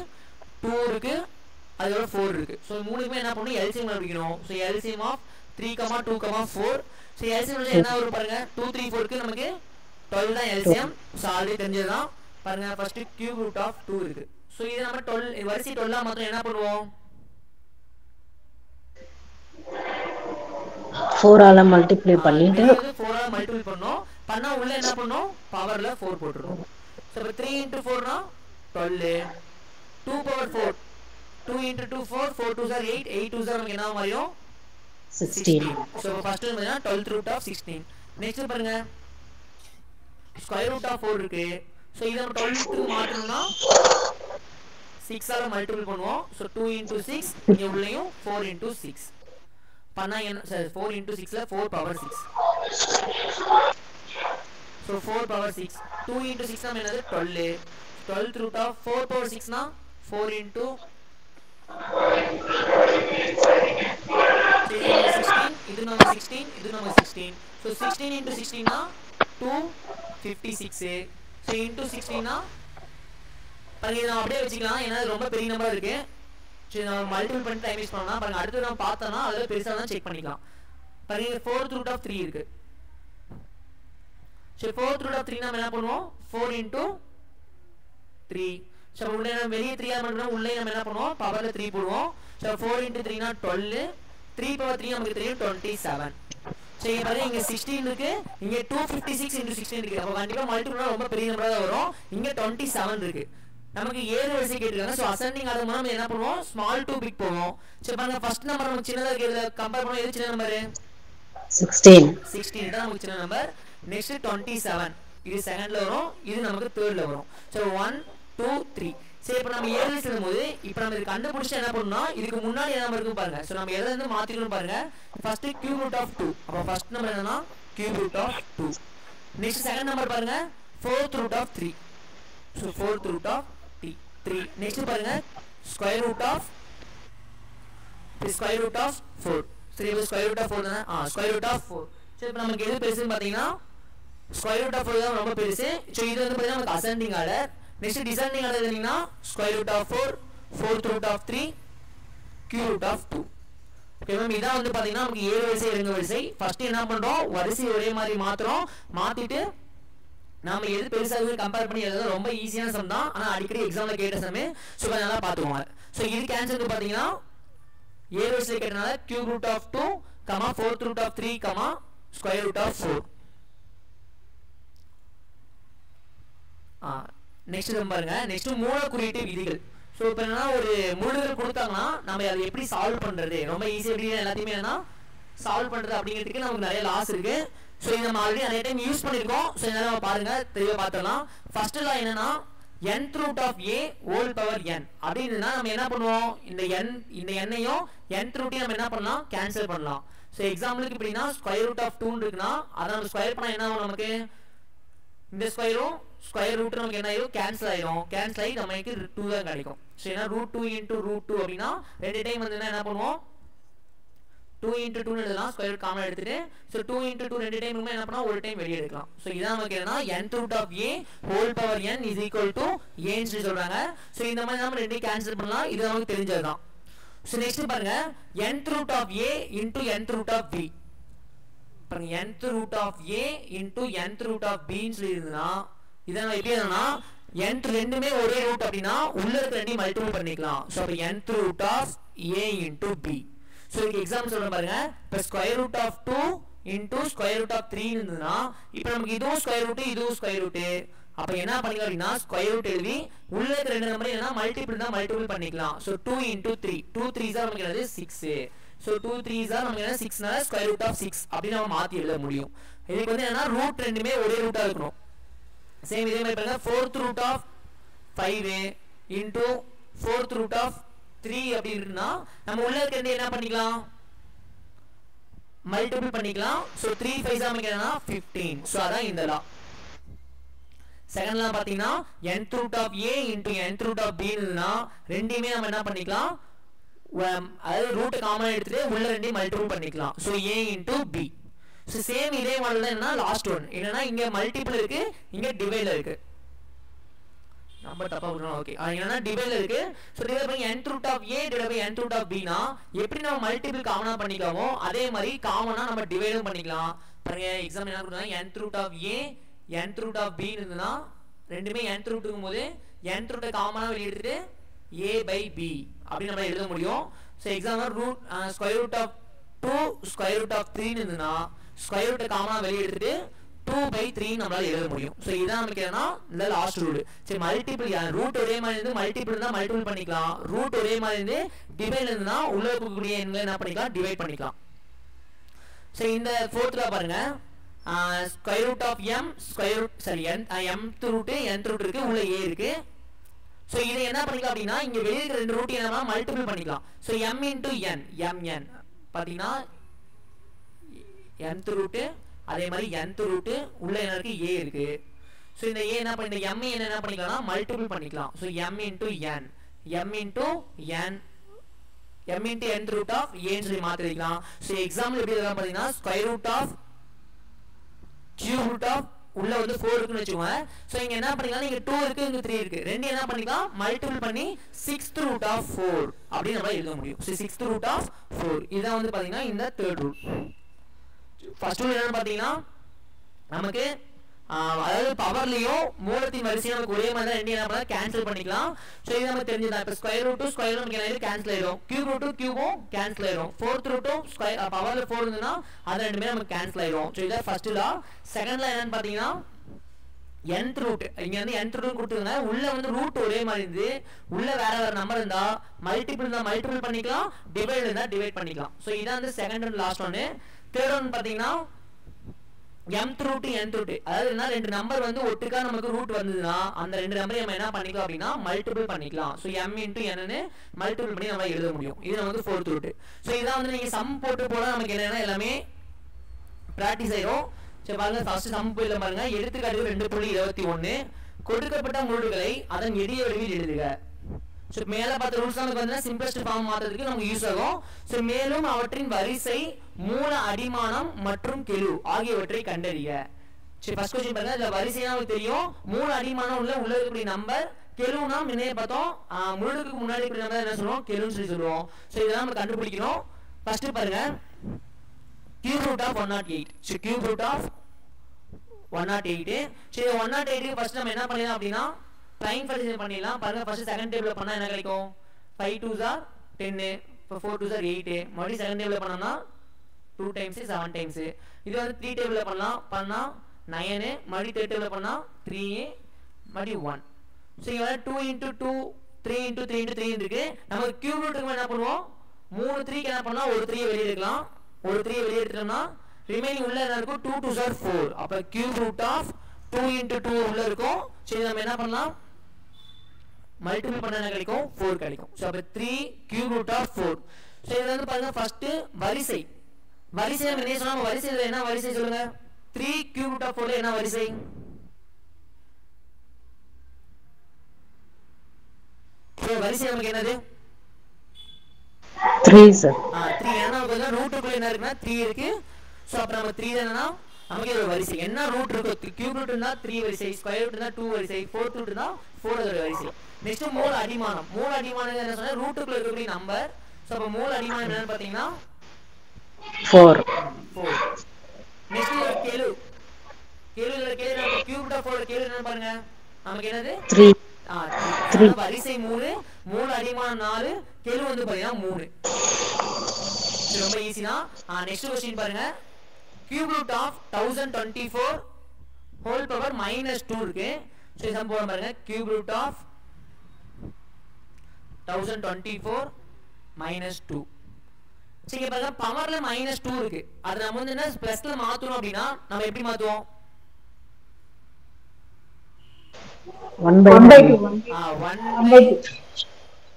Speaker 1: 2 இருக்கு, அதோட 4 இருக்கு. சோ மூணுமே என்ன பண்ணனும் எல்சிஎம் கண்டுபிடிக்கணும். So LCM of 3, 2, 4. So LCM என்ன வரும் பாருங்க 2 3 4 க்கு நமக்கு 12 தான் எல்சிஎம். So already தெரிஞ்சதுதான். பாருங்க ஃபர்ஸ்ட் கியூப் ரூட் ஆஃப் 2 இருக்கு. சோ இது நம்ம 12 வரிசை 12 ஆ மாத்திரம் என்ன பண்ணுவோம்,
Speaker 2: 4 ஆல மல்டிப்ளை பண்ணிட்டு
Speaker 1: 4 ஆல மல்டிப்ளை பண்ணோம். பண்ணா உள்ள என்ன பண்ணோம் பவர்ல 4 போட்டுறோம். சோ 3 * 4 னா 12, 2 power 4, 2 * 2 4, 4 2s are 8, 8 2s are நமக்கு என்ன மாறியும் 16. சோ ஃபர்ஸ்ட் வந்து 12th root of 16. நெக்ஸ்ட் பாருங்க ஸ்கொயர் ரூட் ஆஃப் 4 இருக்கு. சோ இத நம்ம 12 க்கு மாத்தணும்னா 6 ஆல மல்டிப்ளை பண்ணுவோம். சோ 2 * 6 இங்க உள்ளேயும் 4 * 6 பண்ணா என்ன 4 * 6 ல 4 பவர் 6. சோ 4 பவர் 6, 2 * 6 னா என்னது 12. 12th root of 4 power 6 னா 4 * 16. So 16 into 16 னா 256. So into 16 னா பாருங்க இத அப்படியே வெச்சுக்கலாம் ஏன்னா இது ரொம்ப பெரிய நம்பரா இருக்கு. சரி நம்ம மல்டிபிள் பண்ணி டைம் யூஸ் பண்ணலாம். பாருங்க அடுத்து நம்ம பார்த்தோம்னா அதுல பெருசா தான் செக் பண்ணிக்கலாம். பாருங்க 4th root of 3 இருக்கு. சரி 4th root of 3 நாம என்ன பண்ணுவோம் 4 into 3. சோ உள்ளே நம்ம வெளிய 3 ஆ மட்டும் உள்ளே நம்ம என்ன பண்ணுவோம் பவர்ல 3 போடுவோம். சோ 4 into 3 னா 12. 3 power 3 நமக்கு தெரியும் 27. சோ இங்க பாருங்க இங்க 16 இருக்கு இங்க 256 into 16 இருக்கு. அப்ப கண்டிப்பா மல்டிபிள்னா ரொம்ப பெரிய நம்பரா தான் வரும். இங்க 27 இருக்கு. நமக்கு ஏறு வரிசை கேட்டிருக்காங்க. சோ அசெண்டிங் ஆர்டர் நம்ம என்ன பண்ணுவோம் ஸ்மால் டு பிக் போவோம். சோ பாருங்க ஃபர்ஸ்ட் நம்பர் நமக்கு சின்னதா இருக்கு. கம்பேர் பண்ணா எது சின்ன நம்பர் 16 தான் நமக்கு சின்ன நம்பர். நெக்ஸ்ட் 27 இது செகண்ட்ல வரும் இது நமக்கு தேர்ட்ல வரும். சோ 1 2 3. சரி இப்போ நம்ம ஏறு எழுதும்போது இப்போ நம்ம இது கண்டுபிடிச்சு என்ன பண்ணனும் இதுக்கு முன்னாடி என்ன நம்பர் இருக்கு பாருங்க. சோ நம்ம எதை வந்து மாத்திரணும் பாருங்க. First cube root of 2. அப்ப ஃபர்ஸ்ட் நம்பர் என்னன்னா cube root of 2. Next second number பாருங்க 4th root of 3. So 4th root of 3. Next பாருங்க ஸ்கொயர் ரூட் ஆஃப் 4. சரி இப்போ ஸ்கொயர் ரூட் ஆஃப் 4 தானே ஸ்கொயர் ரூட் ஆஃப் 4. சரி இப்போ நமக்கு எது பெருசுன்னு பாத்தீங்கன்னா ஸ்கொயர் ரூட் ஆஃப் 4 தான் ரொம்ப பெருசு. சோ இது வந்து பாத்தீங்கன்னா நமக்கு ascending order. Next descending order என்னன்னா square root of 4 4th root of 3 cube root of 2. Okay ma'am இதான் வந்து பாத்தீங்கன்னா நமக்கு ஏறு வரிசை இறங்கு வரிசை. ஃபர்ஸ்ட் என்ன பண்றோம் வரிசை ஒரே மாதிரி மாத்துறோம். மாத்திட்டு நாம எது பெருசா இருக்கு கம்பேர் பண்ணி எழுதுறது ரொம்ப ஈஸியான சம் தான். ஆனா அடிக்கடி எக்ஸாம்ல கேட்ட சம் சோ நல்லா பாத்துக்கோங்க. சோ இதுக்கு ஆன்சர் பாத்தீங்கன்னா ஏறு வரிசை கேட்டனால cube root of 2, 4th root of 3, square root of 4. Next பாருங்க நெக்ஸ்ட் மூல குறியீட்டு விதிகள். சோ இப்போ என்னன்னா ஒரு மூலங்கள் கொடுத்தாங்கன்னா நாம அதை எப்படி சால்வ் பண்றது ரொம்ப ஈஸியா எப்படி எல்லாத்தையுமே என்னன்னா சால்வ் பண்றது அப்படிங்கிறதுக்கு நமக்கு நிறைய லாஸ் இருக்கு. சோ இத நம்ம ஆல்ரெடி நிறைய டைம் யூஸ் பண்ணிருக்கோம். சோ இதனால நம்ம பாருங்க தெளிவா பார்த்தறலாம். ஃபர்ஸ்ட் லா என்னன்னா nth root of a whole power n அப்படினா நம்ம என்ன பண்ணுவோம் இந்த n-ஐயும் nth root நம்ம என்ன பண்ணலாம் கேன்சல் பண்ணலாம். சோ எக்ஸாம்பிளுக்கு இப்படினா ஸ்கொயர் ரூட் ஆஃப் 2 இருக்குனா அத நம்ம ஸ்கொயர் பண்ணா என்ன ஆகும் நமக்கு இந்த ஸ்கொயரும் ஸ்கொயர் ரூட் நமக்கு என்ன ஆயிடும் கேன்சல் ஆயிடும். கேன்சல் ஆகி நமக்கு 2 தான் கிடைக்கும். சோ ஏனா √2 * √2 அப்படினா ரெண்டு டைம் வந்து என்ன பண்ணுவோம் 2 * 2 எழுதலாம் ஸ்கொயர் ரூட் காமன் எடுத்துட்டு. சோ 2 * 2 ரெண்டு டைம் என்ன பண்ணா ஒரு டைம் வெளிய எடுக்கலாம். சோ இதான் நமக்கு என்னன்னா nth root of a whole power n is equal to a ன்னு சொல்றாங்க. சோ இந்த மாதிரி நாம ரெண்டையும் கேன்சல் பண்ணலாம். இது நமக்கு தெரிஞ்சதுதான். சோ நெக்ஸ்ட் பாருங்க nth root of a into nth root of b. பாருங்க nth root of a into nth root of b ன்னு சொல்லிருந்தா இதான் எப்படி எழுதணும்னா nth ரெண்டுமே ஒரே ரூட் அப்படினா உள்ள இருக்க ரெண்டையும் மல்டிபிள் பண்ணிக்கலாம். சோ அப்ப nth root of a into b. So இதுக்கு எக்ஸாம்பிள் சொல்றேன் பாருங்க. இப்ப square root of 2 into square root of 3 இருந்ததுனா இப்போ நமக்கு இதுவும் ஸ்கொயர் ரூட் இதுவும் ஸ்கொயர் ரூட். அப்ப என்ன பண்ணிக்கலாம் அப்படினா ஸ்கொயர் ரூட் எழுதி உள்ள இருக்க ரெண்டு நம்பரை என்ன மல்டிபிள் தான் மல்டிபிள் பண்ணிக்கலாம். சோ 2 * 3 2 3s நமக்கு என்னது 6. சோ 2 3s நமக்கு என்ன 6 னால ஸ்கொயர் ரூட் ஆஃப் 6 அப்படி நாம மாத்தி எழுத முடியும். இதுக்கு வந்து என்னன்னா ரூட் ரெண்டுமே ஒரே ரூட்டா இருக்கணும். சேம் இதே மாதிரி பாருங்க 4th root of 5 into 4th root of 3 அப்படி இருக்குனா நம்ம உள்ள இருக்க ரெண்டு என்ன பண்ணிக்கலாம் மல்டிபிள் பண்ணிக்கலாம். சோ 3 5s நமக்கு என்னன்னா 15. சோ அதான் இந்த லா. செகண்ட் லா பாத்தீங்கன்னா nth root of a into nth root of b னா ரெண்டையுமே நம்ம என்ன பண்ணிக்கலாம் அதாவது ரூட் காமன் எடுத்துட்டு உள்ள ரெண்டையும் மல்டிபிள் பண்ணிக்கலாம். So a into b. So same இதே மாடல் தான் என்ன லாஸ்ட் ஒன் என்னன்னா இங்க மல்டிபிள் இருக்கு இங்க டிவைட்ல இருக்கு. நம்பர் தப்பா போடுறோம். ஓகே என்னன்னா டிவைட்ல இருக்கு. சோ டிவைட் பண்ணி nth root of a divided by nth root of b னா எப்படி நம்ம மல்டிபிள் காமனா பண்ணிக்கலாமோ அதே மாதிரி காமனா நம்ம டிவைடும் பண்ணிக்கலாம். பாருங்க எக்ஸாம்பிள் என்ன கொடுத்தாங்க nth root of a nth root of b இருந்ததுனா ரெண்டுமே nth root இருக்கும்போது nth root காமனா வெளிய எடுத்துட்டு a by b அப்படி நம்ம எழுத முடியும். So example root square root of 2 square root of 3 இருந்ததுனா ஸ்கொயர் ரூட் காமனா வெளிய எடுத்துட்டு 2/3 நம்மளால எழுத முடியும். சோ இதான் நமக்கு என்னன்னா இந்த லாஸ்ட் ரூல். சரி மல்டிபிள் ரூட் ஒரே மாதிரி இருந்து மல்டிபிள் இருந்தா மல்டிபிள் பண்ணிக்கலாம். ரூட் ஒரே மாதிரி இருந்து டிவைட் இருந்தா உள்ள இருக்கக்கூடிய எண்களை என்ன பண்ணிக்கலாம் டிவைட் பண்ணிக்கலாம். சோ இந்த 4th லா பாருங்க square root of m square root சரி mth ரூட் nth ரூட் இருக்கு உள்ள a இருக்கு. சோ இதை என்ன பண்ணிக்கலாம் அப்படினா இங்க வெளிய இருக்க ரெண்டு ரூட் என்னமா மல்டிபிள் பண்ணிக்கலாம். So m into n mn பாத்தீங்கன்னா nth ரூட் அதே மாதிரி nth ரூட் உள்ள என்ன இருக்கு a இருக்கு. சோ இந்த a என்ன பண்ணி இந்த m என்ன பண்ணிக்கலாம்னா மல்டிபிள் பண்ணிக்கலாம். So m into n m into nth root of a ன்னு சொல்லி மாத்திக்கலாம். சோ எக்ஸாம்பிள் எப்படி எழுதலாம் பாத்தீங்கன்னா square root of cube root of உள்ள வந்து 4 இருக்குன்னு வச்சுக்கோங்க. ஸோ இங்க என்ன பண்ணிக்கலாம், இங்க 2 இருக்கு, இங்க 3 இருக்கு, ரெண்டு என்ன பண்ணிக்கலாம் மல்டிபிள் பண்ணி 6th ரூட் ஆஃப் 4 அப்படின்னு நம்ம எழுத முடியும். ஸோ 6th ரூட் ஆஃப் 4 இதான் வந்து பாத்தீங்கன்னா இந்த தேர்ட் ரூல். ஃபர்ஸ்ட் ரூல் என்னன்னு பாத்தீங்கன்னா நமக்கு அதாவது பவர்லயும் மூலத்தின் வரிசையும் நமக்கு ஒரே மாதிரி தான் ரெண்டு என்ன பண்ணலாம் கேன்சல் பண்ணிக்கலாம். ஸோ இது நமக்கு தெரிஞ்சுதான். இப்போ ஸ்கொயர் ரூட் ஸ்கொயர் நமக்கு என்ன கேன்சல் ஆயிடும், கியூப் ரூட் கியூபும் கேன்சல் ஆயிடும், ஃபோர்த் ரூட்டும் ஸ்கொயர் பவர்ல 4 இருந்ததுன்னா அது ரெண்டுமே நமக்கு கேன்சல் ஆயிடும். ஸோ இதான் ஃபர்ஸ்ட் லா. செகண்ட் லா என்னன்னு பாத்தீங்கன்னா nth ரூட், இங்க வந்து nth ரூட் கொடுத்துருங்க, உள்ள வந்து ரூட் ஒரே மாதிரி இருந்து உள்ள வேற வேற நம்பர் இருந்தா மல்டிபிள் பண்ணிக்கலாம், டிவைட் இருந்தா டிவைட் பண்ணிக்கலாம். ஸோ இதான் வந்து செகண்ட் அண்ட் லாஸ்ட் ஒன்னு. தேர்ட் ஒன் பாத்தீங்கன்னா mth ரூட் nth ரூட், அதாவது என்ன ரெண்டு நம்பர் வந்து ஒட்டுக்கா நமக்கு ரூட் வந்ததுன்னா அந்த ரெண்டு நம்பரை நம்ம என்ன பண்ணிக்கலாம் அப்படின்னா மல்டிபிள் பண்ணிக்கலாம். So m into n multiple பண்ணி நம்ம எழுத முடியும். இது நமக்கு ஃபோர்த் ரூட். ஸோ இதான் வந்து நீங்க சம் போட்டு போல நமக்கு என்னன்னா எல்லாமே பிராக்டிஸ் ஆயிரும். சரி பாருங்க, ஃபர்ஸ்ட் சம் போயில பாருங்க. எடுத்துக்காட்டு 2.21 கொடுக்கப்பட்ட முழுகளை அதன் எளிய வடிவில் எழுதுக. ஸோ மேல பார்த்த ரூல்ஸ் நமக்கு வந்து சிம்பிளஸ்ட் ஃபார்ம் மாத்துறதுக்கு நமக்கு யூஸ் ஆகும். ஸோ மேலும் அவற்றின் வரிசை, மூல அடிமானம் மற்றும் கெழு ஆகியவற்றை கண்டறிய. சரி ஃபர்ஸ்ட் क्वेश्चन பாருங்க. இதுல வரிசைனா நமக்கு தெரியும், மூல அடிமானம் உள்ள இருக்கக்கூடிய நம்பர், கெழுனா முன்னே பார்த்தோம் முழுக்கு முன்னாடி இருக்கக்கூடிய நம்பர் என்ன சொல்லுவோம் கெழுன்னு சொல்லி சொல்லுவோம். ஸோ இதெல்லாம் நம்ம கண்டுபிடிக்கணும். ஃபர்ஸ்ட் பாருங்க cube root of 108. So cube root of 108. சரி 108 ஃபர்ஸ்ட் நம்ம என்ன பண்ணலாம் அப்படின்னா ப்ரைம் ஃபேக்டரைசேஷன் பண்ணிடலாம். பாருங்க ஃபர்ஸ்ட் செகண்ட் டேபிள்ல பண்ணா என்ன கிடைக்கும், 5 2s are 10, 4 2s are 8. மறுபடியும் செகண்ட் டேபிள்ல பண்ணோம்னா 2 times 7 times. இது வந்து 3 டேபிள்ல பண்ணா 9, மறுபடியும் தேர்ட் டேபிள்ல பண்ணா 3, மறுபடியும் 1. ஸோ இங்க வந்து 2 into 2 3 into 3 into 3 இருக்கு. நம்ம கியூப் ரூட்டுக்கு என்ன பண்ணுவோம், 3 3க்கு என்ன பண்ணலாம் ஒரு 3 வெளியே எடுக்கலாம். ஒரு 3 வெளியே எடுத்தோம்னா ரிமைனிங் உள்ள என்ன இருக்கும் 2 2s are 4. அப்ப கியூப் ரூட் ஆஃப் 2 into 2 உள்ள இருக்கும். சரி நம்ம என்ன பண்ணலாம் மல்டிபிள் பண்ணா என்ன கிடைக்கும் 4 கிடைக்கும். சோ அப்ப 3 கியூப் ரூட் ஆஃப் 4. சோ இது வந்து பாருங்க ஃபர்ஸ்ட் வரிசை நம்ம என்ன சொன்னா வரிசைல என்ன வரிசை சொல்லுங்க, 3 கியூப் ரூட் ஆஃப் 4 என்ன வரிசை, சோ வரிசை நமக்கு என்னது
Speaker 2: 3 சார்.
Speaker 1: 3 ஏன்னா வந்து ரூட்டுக்குள்ள என்ன இருக்குன்னா 3 இருக்கு. சோ அப்ப நம்ம 3 என்னன்னா நமக்கு ஒரு வரிசை என்ன ரூட் இருக்கு, கியூப் ரூட் இருந்தா 3 வரிசை, ஸ்கொயர் ரூட் இருந்தா 2 வரிசை, ஃபோர்த் ரூட் இருந்தா 4 வரிசை. நெக்ஸ்ட் மூல அடிமானம். மூல அடிமானம் என்ன சொன்னா ரூட்டுக்குள்ள இருக்கக்கூடிய நம்பர். சோ அப்ப மூல அடிமானம் என்னன்னு பாத்தீங்கன்னா
Speaker 2: 4.
Speaker 1: நெக்ஸ்ட் கெழு. கெழுல நம்ம கியூப் ரூட் ஆஃப் 4 கெழு என்னன்னு பாருங்க நமக்கு என்னது
Speaker 2: 3.
Speaker 1: 3 வரிசை 3, மூல அடிமானம் 4, கெழு வந்து பாத்தீங்கன்னா 3. ரொம்ப ஈஸி தான். நெக்ஸ்ட் क्वेश्चन பாருங்க. Cube root of 1024 whole power -2 இருக்கு. சோ சம் போடுறோம் பாருங்க. Cube root of 1024 -2. சரி பாருங்க பவர்ல -2 இருக்கு. அது நம்ம வந்து என்ன பிளஸ்ல மாத்தணும் அப்படினா நம்ம எப்படி மாத்துவோம்,
Speaker 2: 1/2.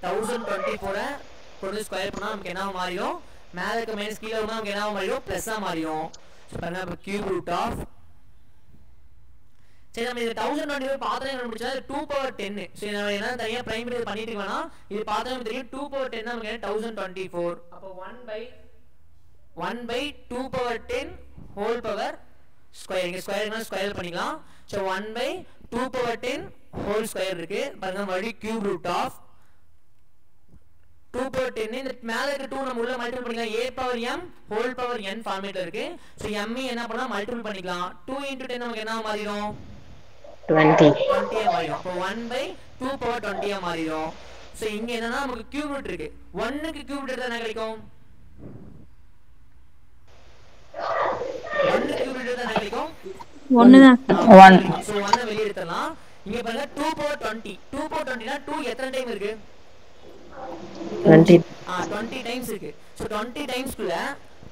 Speaker 1: 1024 கொண்டு ஸ்கொயர் பண்ணா நமக்கு என்ன மாறிடும், மேல இருக்க மைனஸ் கீழ வந்தா நமக்கு என்ன மாறிடும் பிளஸ்ஸா மாறிடும். சோ பாருங்க அப்ப கியூப் ரூட் ஆஃப் சரி நம்ம இது 1024 பாத்தா என்ன முடிச்சா 2/10. சோ நம்ம என்ன தனியா பிரைமரி பண்ணிட்டு இருக்கோம்னா இது பார்த்தா நமக்கு தெரியும் 2/10 நமக்கு என்ன 1024. அப்ப 1/2/10 ஹோல் பவர் ஸ்கொயர். இங்க ஸ்கொயர்னா ஸ்கொயர் பண்ணிக்கலாம். சோ 1/2/10 ஹோல் ஸ்கொயர் இருக்கு. பாருங்க மறுபடியும் கியூப் ரூட் ஆஃப் 2/10 இந்த மேல இருக்க 2 நம்ம உள்ள மல்டிபிள் பண்ணிக்கலாம். a power m whole power n ஃபார்மேட்ல இருக்கு. சோ m என்ன பண்ணா மல்டிபிள் பண்ணிக்கலாம். 2 into 10 நமக்கு என்ன மாறிடும்
Speaker 2: 20
Speaker 1: மாறிடும். அப்ப 1/2/20 மாறிடும். சோ இங்க என்னன்னா நமக்கு கியூப் ரூட் இருக்கு. 1 க்கு கியூப் ரூட் எடுத்தா என்ன கிடைக்கும், 1 க்கு கியூப் ரூட் எடுத்தா என்ன கிடைக்கும்
Speaker 2: 1 தான். 1.
Speaker 1: சோ 1 வெளிய எடுத்துறலாம். இங்க பாருங்க 2/20. 2/20 னா 2 எத்தனை டைம் இருக்கு
Speaker 2: 20.
Speaker 1: 20 டைம்ஸ் இருக்கு. சோ 20 டைம்ஸ் குள்ள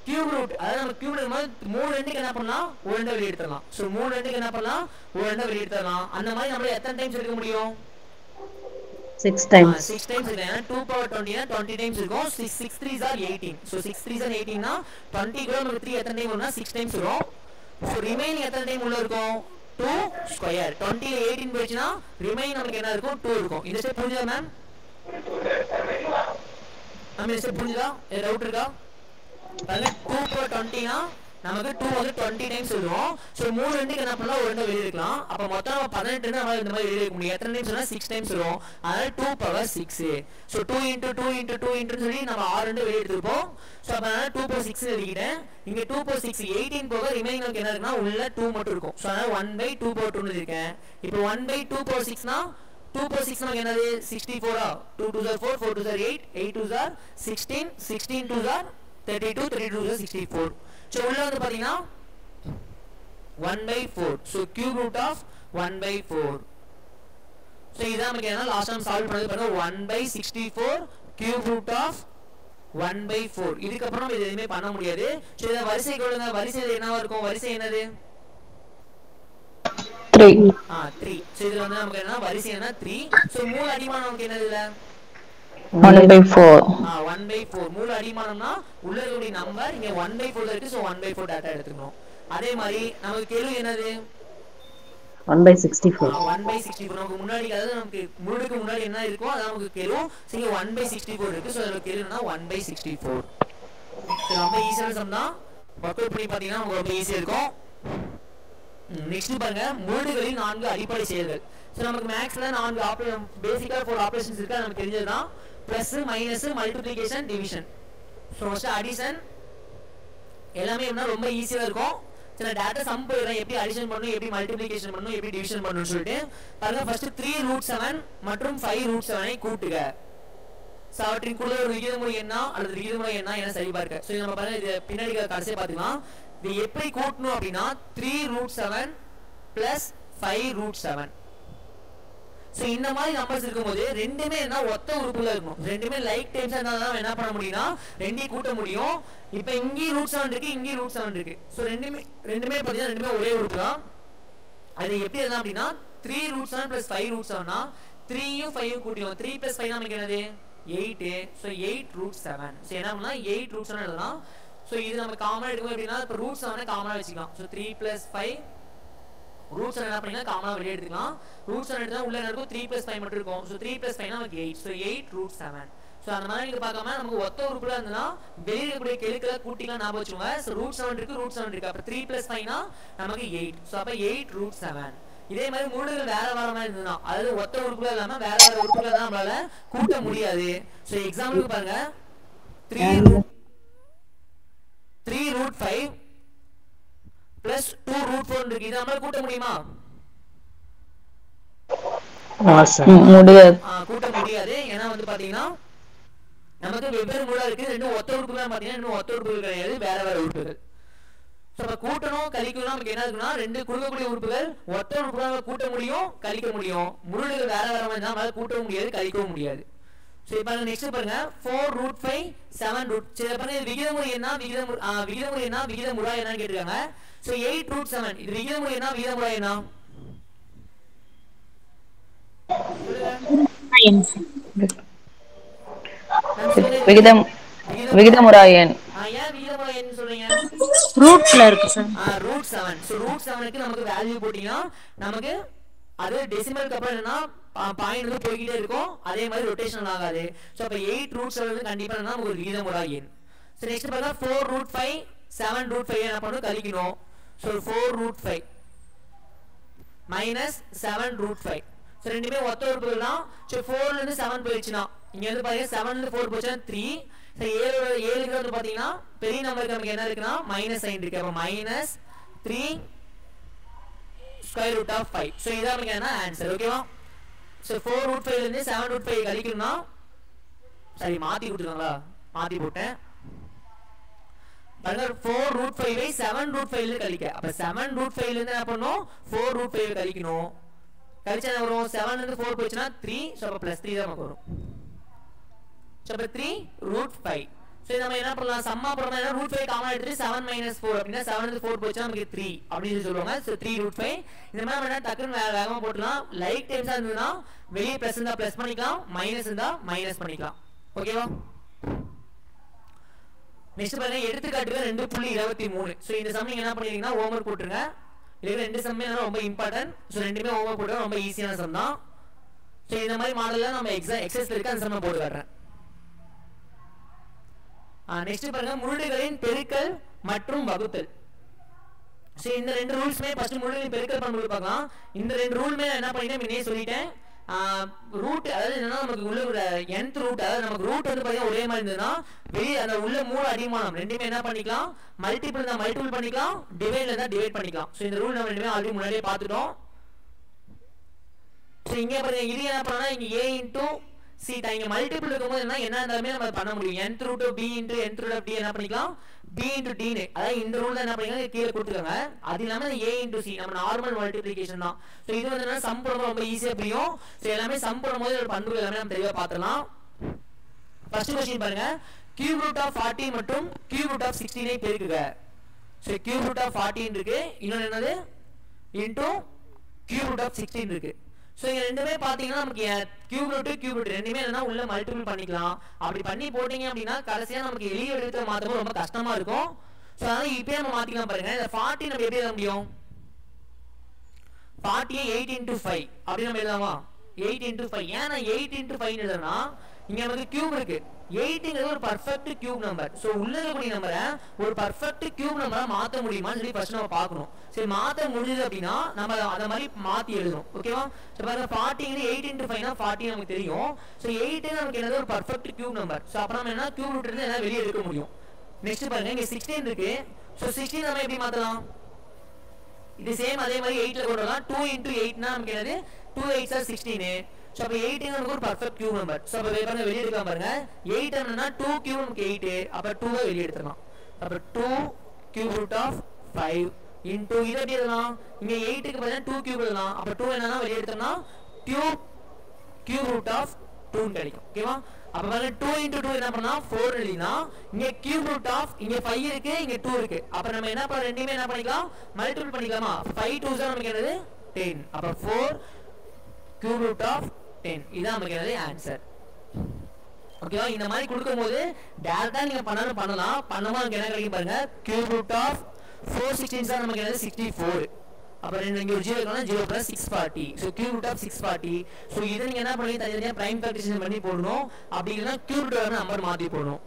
Speaker 1: கியூப் ரூட் அதாவது நம்ம கியூப் ரூட் 3 ரெண்டுக்கு என்ன பண்ணலாம் ஒரு ரெண்டை வெளிய எடுத்துறலாம். சோ 3 ரெண்டுக்கு என்ன பண்ணலாம் ஒரு ரெண்டை வெளிய எடுத்துறலாம். அந்த மாதிரி நம்மள எத்தனை டைம்ஸ் எடுக்க முடியும்
Speaker 2: 6 times.
Speaker 1: 6 டைம்ஸ் இருக்கு. 2/20 னா 20 டைம்ஸ் இருக்கும். 6 3s are 18. So 6 3s are 18 னா 20 கூட நமக்கு 3 எத்தனை டைம் வரும்னா 6 டைம்ஸ் வரும். சோ ரிமைனிங் எத்தனை டைம் உள்ள இருக்கும் 2 ஸ்கொயர். 20 ல 18 போயிடுச்சுனா ரிமைனிங் நமக்கு என்ன இருக்கும் 2 இருக்கும். இந்த ஸ்டெப் புரியுதா மேம்? இந்த ஸ்டெப் புரியுதா? ஏதாவது டவுட் இருக்கா? பாருங்க 2/20 னா நமக்கு 2 வந்து 20 டைம்ஸ் எழுதுவோம். ஸோ 3 ரெண்டுக்கு என்ன பண்ணலாம், ஒரு 2 வெளியே எடுக்கலாம். அப்போ மொத்தம் நம்ம 18 நம்ம இந்த மாதிரி வெளியே எடுக்க முடியும். எத்தனை டைம்ஸ் சொன்னால் 6 டைம்ஸ் வரும். அதனால 2 power 6. So 2 into 2 into 2 into சொல்லி நம்ம 6 2 வெளியே எடுத்துருப்போம். ஸோ அப்போ அதனால 2 பவர் 6 எழுதிக்கிட்டேன். இங்கே 2 பவர் 6 18 போக ரிமைனிங் நமக்கு என்ன இருக்குன்னா உள்ள 2 மட்டும் இருக்கும். ஸோ அதனால 1/2 பவர் 2 எழுதிருக்கேன். இப்போ 1/2 பவர் 6னா 2 பவர் 6 நமக்கு என்னது 64. 2 2s are 4, 4 2s are 8, 8 2s are 16, 16 2s are 32, 32 2s are 64. So உள்ள வந்து பார்த்தீங்கன்னா 1/4. So cube root of 1/4. So இதான் நமக்கு என்ன லாஸ்ட் டைம் சால்வ் பண்ணது பாருங்க 1/64 கியூப் ரூட் ஆஃப் 1/4. இதுக்கப்புறம் நம்ம இது எதுவுமே பண்ண முடியாது. ஸோ இதை வரிசை கொடுங்க. வரிசை என்னவா இருக்கும், வரிசை என்னது
Speaker 2: 3.
Speaker 1: 3. ஸோ இதுல வந்து நமக்கு என்ன வரிசை என்ன 3. ஸோ மூல அடிமானம் நமக்கு என்னது இல்ல
Speaker 2: 1/4.
Speaker 1: 1/4. மூல அடிமானம்னா உள்ள இருக்கக்கூடிய நம்பர் இங்க 1/4 இருக்கு. ஸோ 1/4 டேட்டா எடுத்துக்கணும். அதே மாதிரி நமக்கு கெழு என்னது
Speaker 2: 1/64.
Speaker 1: 1/64. நமக்கு முன்னாடி அதாவது நமக்கு முழுக்கு முன்னாடி என்ன இருக்கோ அதான் நமக்கு கெழு. ஸோ இங்க 1/64 இருக்கு. ஸோ அதோட கெழுனா 1/64. ஸோ ரொம்ப ஈஸியான சம் தான். ஒர்க் அவுட் பண்ணி பார்த்தீங்கன்னா நமக்கு ரொம்ப ஈஸியா இருக்கும். நெக்ஸ்ட் பாருங்க முழுகளின் 4 அடிப்படை செயல்கள். ஸோ நமக்கு மேக்ஸ்ல 4 பேசிக்கா 4 ஆபரேஷன்ஸ் இருக்கு. நமக்கு தெரிஞ்சதுதான் plus minus multiplication division. So first addition எல்லாமே என்ன ரொம்ப ஈஸியா இருக்கும். சில டேட்டா சம் போயிடுறேன் எப்படி அடிஷன் பண்ணணும், எப்படி மல்டிப்ளிகேஷன் பண்ணணும், எப்படி டிவிஷன் பண்ணணும்னு சொல்லிட்டு பாருங்க. ஃபர்ஸ்ட் 3√7 மற்றும் 5√7 கூட்டுக. ஸோ அவற்றின் கூட ஒரு விகிதமுறை என்ன அல்லது விகிதமுறை என்ன சரி பார்க்க. ஸோ நம்ம பாருங்க இது பின்னாடி கடைசியாக பார்த்துக்கலாம். இது எப்படி கூட்டணும் அப்படின்னா 3√7 plus 5√7. ஸோ இந்த மாதிரி நம்பர்ஸ் இருக்கும்போது ரெண்டுமே என்ன ஒத்த உறுப்புல இருக்கணும். ரெண்டுமே லைக் டைம்ஸ் இருந்தால் என்ன பண்ண முடியும்னா ரெண்டையும் கூட்ட முடியும். இப்போ இங்கேயும் √7 இருக்கு, இங்கேயும் √7 இருக்கு. ஸோ ரெண்டுமே பார்த்தீங்கன்னா ரெண்டுமே ஒரே உறுப்பு தான். அது எப்படி இருந்தா அப்படின்னா 3√7 plus 5√7னா 3யும் 5யும் கூட்டிடும். 3 plus 5 நமக்கு என்னது 8. ஸோ 8√7. ஸோ என்ன பண்ணா 8√7 எழுதலாம். ஸோ இது நம்ம காமனாக எடுக்கணும் அப்படின்னா இப்போ √7 காமனாக வச்சுக்கலாம். ஸோ 3 plus 5 √7 என்ன பண்ணிங்கன்னா காமனாக வெளியே எடுத்துக்கலாம். √7 எடுத்தா உள்ள என்ன இருக்கும் 3 plus 5 மட்டும் இருக்கும். ஸோ 3 plus 5 நமக்கு 8. ஸோ 8√7. ஸோ அந்த மாதிரி நீங்கள் பார்க்காம நமக்கு ஒத்த உறுப்புல இருந்ததுன்னா வெளியே இருக்கக்கூடிய கெழுக்களை கூட்டிலாம் ஞாபகம் வச்சுக்கோங்க. ஸோ √7 இருக்கு, √7 இருக்கு. அப்போ 3 plus 5னா நமக்கு 8. ஸோ அப்போ 8√7. இதே மாதிரி முழுகள் வேற மாதிரி இருந்ததுன்னா அதாவது ஒத்த உறுப்புல இல்லாமல் வேற உறுப்புல தான் நம்மளால கூட்ட முடியாது. ஸோ எக்ஸாம்பிளுக்கு பாருங்க 3√5 plus 2√4 இருக்கு. இதை நம்மளால கூட்ட முடியுமா?
Speaker 2: முடியாது.
Speaker 1: கூட்ட முடியாது. ஏன்னா வந்து பாத்தீங்கன்னா நமக்கு வெவ்வேறு மூலா இருக்கு. ரெண்டும் ஒத்த உறுப்புகள் பாத்தீங்கன்னா இன்னும் ஒத்த உறுப்புகள் கிடையாது, வேற உறுப்புகள். ஸோ அப்போ கூட்டணும் கழிக்கணும் நமக்கு என்ன இருக்குன்னா ரெண்டு கொடுக்கக்கூடிய உறுப்புகள் ஒத்த உறுப்புகளை கூட்ட முடியும், கழிக்க முடியும். முருடுகள் வேற மாதிரி தான் நம்மளால கூட்டவும் முடியாது, கழிக்கவும் முடியாது. ஸோ இப்போ நெக்ஸ்ட் பாருங்க 4√5 7. சரி பாருங்க விகிதமுறை என்ன விகிதமுறை என்ன விகிதமுறை என்னன்னு கேட்டிருக்காங்க. ஸோ 8√7 இது விகிதமுறை என்ன விகிதமுறை என்ன
Speaker 2: விகிதம் விகிதமுறை எண்.
Speaker 1: ஏன் விகிதமுறை எண் சொல்றீங்க?
Speaker 2: ரூட்ல இருக்கு சார்.
Speaker 1: √7. ஸோ √7க்கு நமக்கு வேல்யூ போட்டீங்கன்னா நமக்கு அது டெசிமலுக்கு அப்புறம் என்னன்னா பாயிண்ட் வந்து போய்கிட்டே இருக்கும். அதே மாதிரி ரொட்டேஷன் ஆகாது. ஸோ அப்போ 8√7 கண்டிப்பாக என்ன நமக்கு ஒரு விகிதமுறை எண். ஸோ நெக்ஸ்ட் பார்த்தா 4√5 7√5 என்ன பண்ணணும் கழிக்கணும். So 4√5 minus 7√5. ஸோ ரெண்டுமே ஒத்த உறுப்புகள் தான். ஸோ 4ல இருந்து 7 போயிடுச்சுன்னா இங்க வந்து பாத்தீங்கன்னா 7ல இருந்து 4 போச்சுன்னா 3. ஸோ 7க்கு வந்து பாத்தீங்கன்னா பெரிய நம்பருக்கு நமக்கு என்ன இருக்குன்னா மைனஸ் சைன் இருக்கு. அப்போ -3 square root of 5. ஸோ இதான் நமக்கு என்ன ஆன்சர். ஓகேவா? ஸோ 4√5 இருந்து 7√5 கழிக்கணும்னா சரி மாத்தி கொடுத்துருக்காங்களா, மாத்தி போட்டேன் பாருங்க 4√5 7√5 கழிக்க. அப்ப 7√5 இருந்து என்ன பண்ணணும் 4√5 கழிக்கணும். கழிச்சா என்ன வரும் 7ல இருந்து 4 போச்சுன்னா 3. ஸோ அப்போ +3 தான் நமக்கு வரும். ஸோ அப்போ 3√5. ஸோ நம்ம என்ன பண்ணலாம் சம்மா போடுறோம்னா √5 காமனா எடுத்துட்டு 7 - 4 அப்படின்னா 7ல இருந்து 4 போச்சுன்னா நமக்கு 3 அப்படின்னு சொல்லுவாங்க. ஸோ 3√5 இந்த மாதிரி நம்ம டக்குன்னு வேகமாக போட்டுலாம். லைக் டைம்ஸா இருந்ததுன்னா வெளியே ப்ளஸ் இருந்தா ப்ளஸ் பண்ணிக்கலாம், மைனஸ் இருந்தா மைனஸ் பண்ணிக்கலாம். ஓகேவா? நெக்ஸ்ட் பாருங்க எடுத்துக்காட்டுல 2.23. ஸோ இந்த சம் நீங்க என்ன பண்ணிருக்கீங்கன்னா ஹோம்வொர்க் போட்டுருங்க. இதுல ரெண்டு சம்மே ரொம்ப இம்பார்ட்டன்ட். ஸோ ரெண்டுமே ஹோம்வொர்க் போட்டு ரொம்ப ஈஸியான சம் தான். ஸோ இந்த மாதிரி மாடல்ல நம்ம எக்ஸசைஸ்ல இருக்க அந்த சம் போட்டு காட்டுறேன். நெக்ஸ்ட் பாருங்க முருடுகளின் பெருக்கல் மற்றும் வகுத்தல். ஸோ இந்த ரெண்டு ரூல்ஸ்மே ஃபர்ஸ்ட் முன்னாடி பெருக்கல் பண்ணும்போது பார்க்கலாம். இந்த ரெண்டு ரூல்மே என்ன பண்ணிட்டேன் முன்னே சொல்லிட்டேன். ரூட் அதாவது என்னன்னா நமக்கு உள்ள ஒரு nth ரூட் அதாவது நமக்கு ரூட் வந்து பார்த்தீங்கன்னா ஒரே மாதிரி இருந்ததுன்னா வெளியே அந்த உள்ள மூணு அதிகமானம் ரெண்டுமே என்ன பண்ணிக்கலாம் மல்டிபிள் தான் மல்டிபிள் பண்ணிக்கலாம் டிவைட்ல தான் டிவைட் பண்ணிக்கலாம். ஸோ இந்த ரூல் நம்ம ரெண்டுமே ஆல்ரெடி முன்னாடியே பார்த்துட்டோம். ஸோ இங்கே பாருங்க இது என்ன பண்ணா இங்கே a இன்டூ சி தான் இங்கே மல்டிபிள் இருக்கும்போது என்ன இருந்தாலுமே நம்ம பண்ண முடியும். nth root b into nth root of d என்ன பண்ணிக்கலாம் b இன்டூ d னு அதாவது இந்த ரூல் என்ன பண்ணிக்கலாம் கீழே கொடுத்துருக்காங்க. அது இல்லாமல் a இன்டூ சி நம்ம நார்மல் மல்டிப்ளிகேஷன் தான். ஸோ இது வந்து என்ன சம் போடும்போது ரொம்ப ஈஸியாக புரியும். ஸோ எல்லாமே சம் போடும்போது ஒரு பண்புகள் எல்லாமே நம்ம தெளிவாக பார்த்துலாம். ஃபர்ஸ்ட் क्वेश्चन பாருங்க கியூப் ரூட் ஆஃப் 40 மற்றும் கியூப் ரூட் ஆஃப் 16 பெருக்குக. ஸோ கியூப் ரூட் ஆஃப் 40 இருக்கு இன்னொன்று என்னது இன்டூ கியூப் ரூட் ஆஃப் 16 இருக்கு. ஸோ இங்கே ரெண்டுமே பார்த்தீங்கன்னா நமக்கு கியூப் ரூட் ரெண்டுமே என்னன்னா உள்ள மல்டிபிள் பண்ணிக்கலாம். அப்படி பண்ணி போட்டீங்க அப்படின்னா கடைசியாக நமக்கு எளிய வடிவத்தில் மாற்றும்போது ரொம்ப கஷ்டமா இருக்கும். ஸோ அதனால இப்பயே நம்ம மாற்றிக்கலாம் பாருங்க. இந்த 40 நம்ம எப்படி எழுத முடியும் 40 8 into 5 அப்படி நம்ம எழுதலாமா 8 into 5 ஏன்னா 8 into 5 எழுதுனா இங்க நமக்கு கியூப் இருக்கு 8ங்கிறது ஒரு பர்ஃபெக்ட் கியூப் நம்பர். ஸோ உள்ள இருக்கக்கூடிய நம்பரை ஒரு பர்ஃபெக்ட் கியூப் நம்பரா மாற்ற முடியுமான்னு சொல்லி ஃபர்ஸ்ட் நம்ம பார்க்கணும். சரி மாற்ற முடியுது அப்படின்னா நம்ம அதை மாதிரி மாற்றி எழுதணும். ஓகேவா ஸோ பாருங்க 40 8 into 5 40 நமக்கு தெரியும். ஸோ 8 நமக்கு என்னது ஒரு பர்ஃபெக்ட் கியூப் நம்பர். ஸோ அப்புறம் நம்ம என்ன கியூப் ரூட் இருந்து வெளியே எடுக்க முடியும். நெக்ஸ்ட் பாருங்க இங்க 16 இருக்கு. ஸோ 16 நம்ம எப்படி மாற்றலாம் இது சேம் அதே மாதிரி 8ல கொண்டு வரலாம். 2 into 8 னா நமக்கு என்னது 2 8s are 16. சோ அப்ப 8 நமக்கு ஒரு பெர்ஃபெக்ட் கியூப் நம்பர். சோ அப்ப பாருங்க வெளிய எடுக்கலாம் பாருங்க 8 என்னன்னா 2 கியூப் நமக்கு 8 அப்ப 2 ஐ வெளிய எடுத்துறலாம். அப்ப 2 கியூப் ரூட் ஆஃப் 5 into இத எப்படி எழுதலாம் இங்க 8 க்கு பதிலா 2 கியூப் எழுதலாம். அப்ப 2 என்னன்னா வெளிய எடுத்தோம்னா கியூப் ரூட் ஆஃப் 2 கிடைக்கும். ஓகேவா அப்ப பாருங்க 2 into 2 என்ன பண்ணா 4 எழுதினா இங்க கியூப் ரூட் ஆஃப் இங்க 5 இருக்கு இங்க 2 இருக்கு. அப்ப நம்ம என்ன பண்ண ரெண்டுமே என்ன பண்ணிக்கலாம் மல்டிபிள் பண்ணிக்கலாமா 5 2s நமக்கு என்னது 10. அப்ப 4 கியூப் ரூட் ஆஃப் 10 இதான் நமக்கு என்னது ஆன்சர். ஓகேவா இந்த மாதிரி கொடுக்கும்போது டைரக்டா நீங்க பண்ணலாம் பண்ணமா நமக்கு என்ன கிடைக்கும் பாருங்க கியூப் ரூட் ஆஃப் 416 தான் நமக்கு என்னது 64. அப்ப ரெண்டு இங்க ஒரு 0 இருக்குனா 0 plus 640. So cube root of 640. So இத நீங்க என்ன பண்ணி தனியா பிரைம் ஃபேக்டரைசேஷன் பண்ணி போடணும். அப்படி இல்லனா கியூப் ரூட் ஆஃப் நம்பர் மாத்தி போடணும்.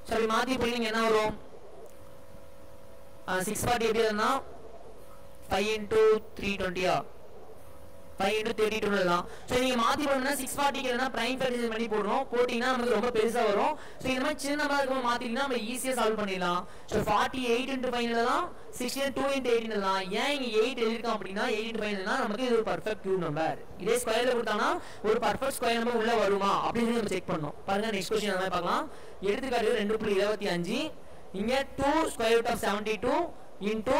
Speaker 1: சோ அப்படி மாத்தி போடுங்க என்ன வரும் 640 எப்படி எழுதலாம் 5 into 320 5 into 32 எழுதலாம். சோ நீங்க மாத்தி போடணும்னா 640 க்கு என்ன பிரைம் ஃபேக்டரைசேஷன் பண்ணி போடணும். போடினா நமக்கு ரொம்ப பெருசா வரும். சோ இந்த மாதிரி சின்ன நம்பரா இருக்கும் மாத்தினா நம்ம ஈஸியா சால்வ் பண்ணிடலாம். சோ 48 into 5 எழுதலாம் 16 2 into 8 எழுதலாம். ஏன் இங்க 8 எழுதிருக்கோம் அப்படினா 8 into 5 எழுதனா நமக்கு இது ஒரு பெர்ஃபெக்ட் கியூப் நம்பர். இதே ஸ்கொயர்ல கொடுத்தானா ஒரு பெர்ஃபெக்ட் ஸ்கொயர் நம்பர் உள்ள வருமா அப்படினு நம்ம செக் பண்ணனும். பாருங்க நெக்ஸ்ட் क्वेश्चन நம்ம பார்க்கலாம். எடுத்துக்காட்டு 2.25 இங்க 2 square root of 72 into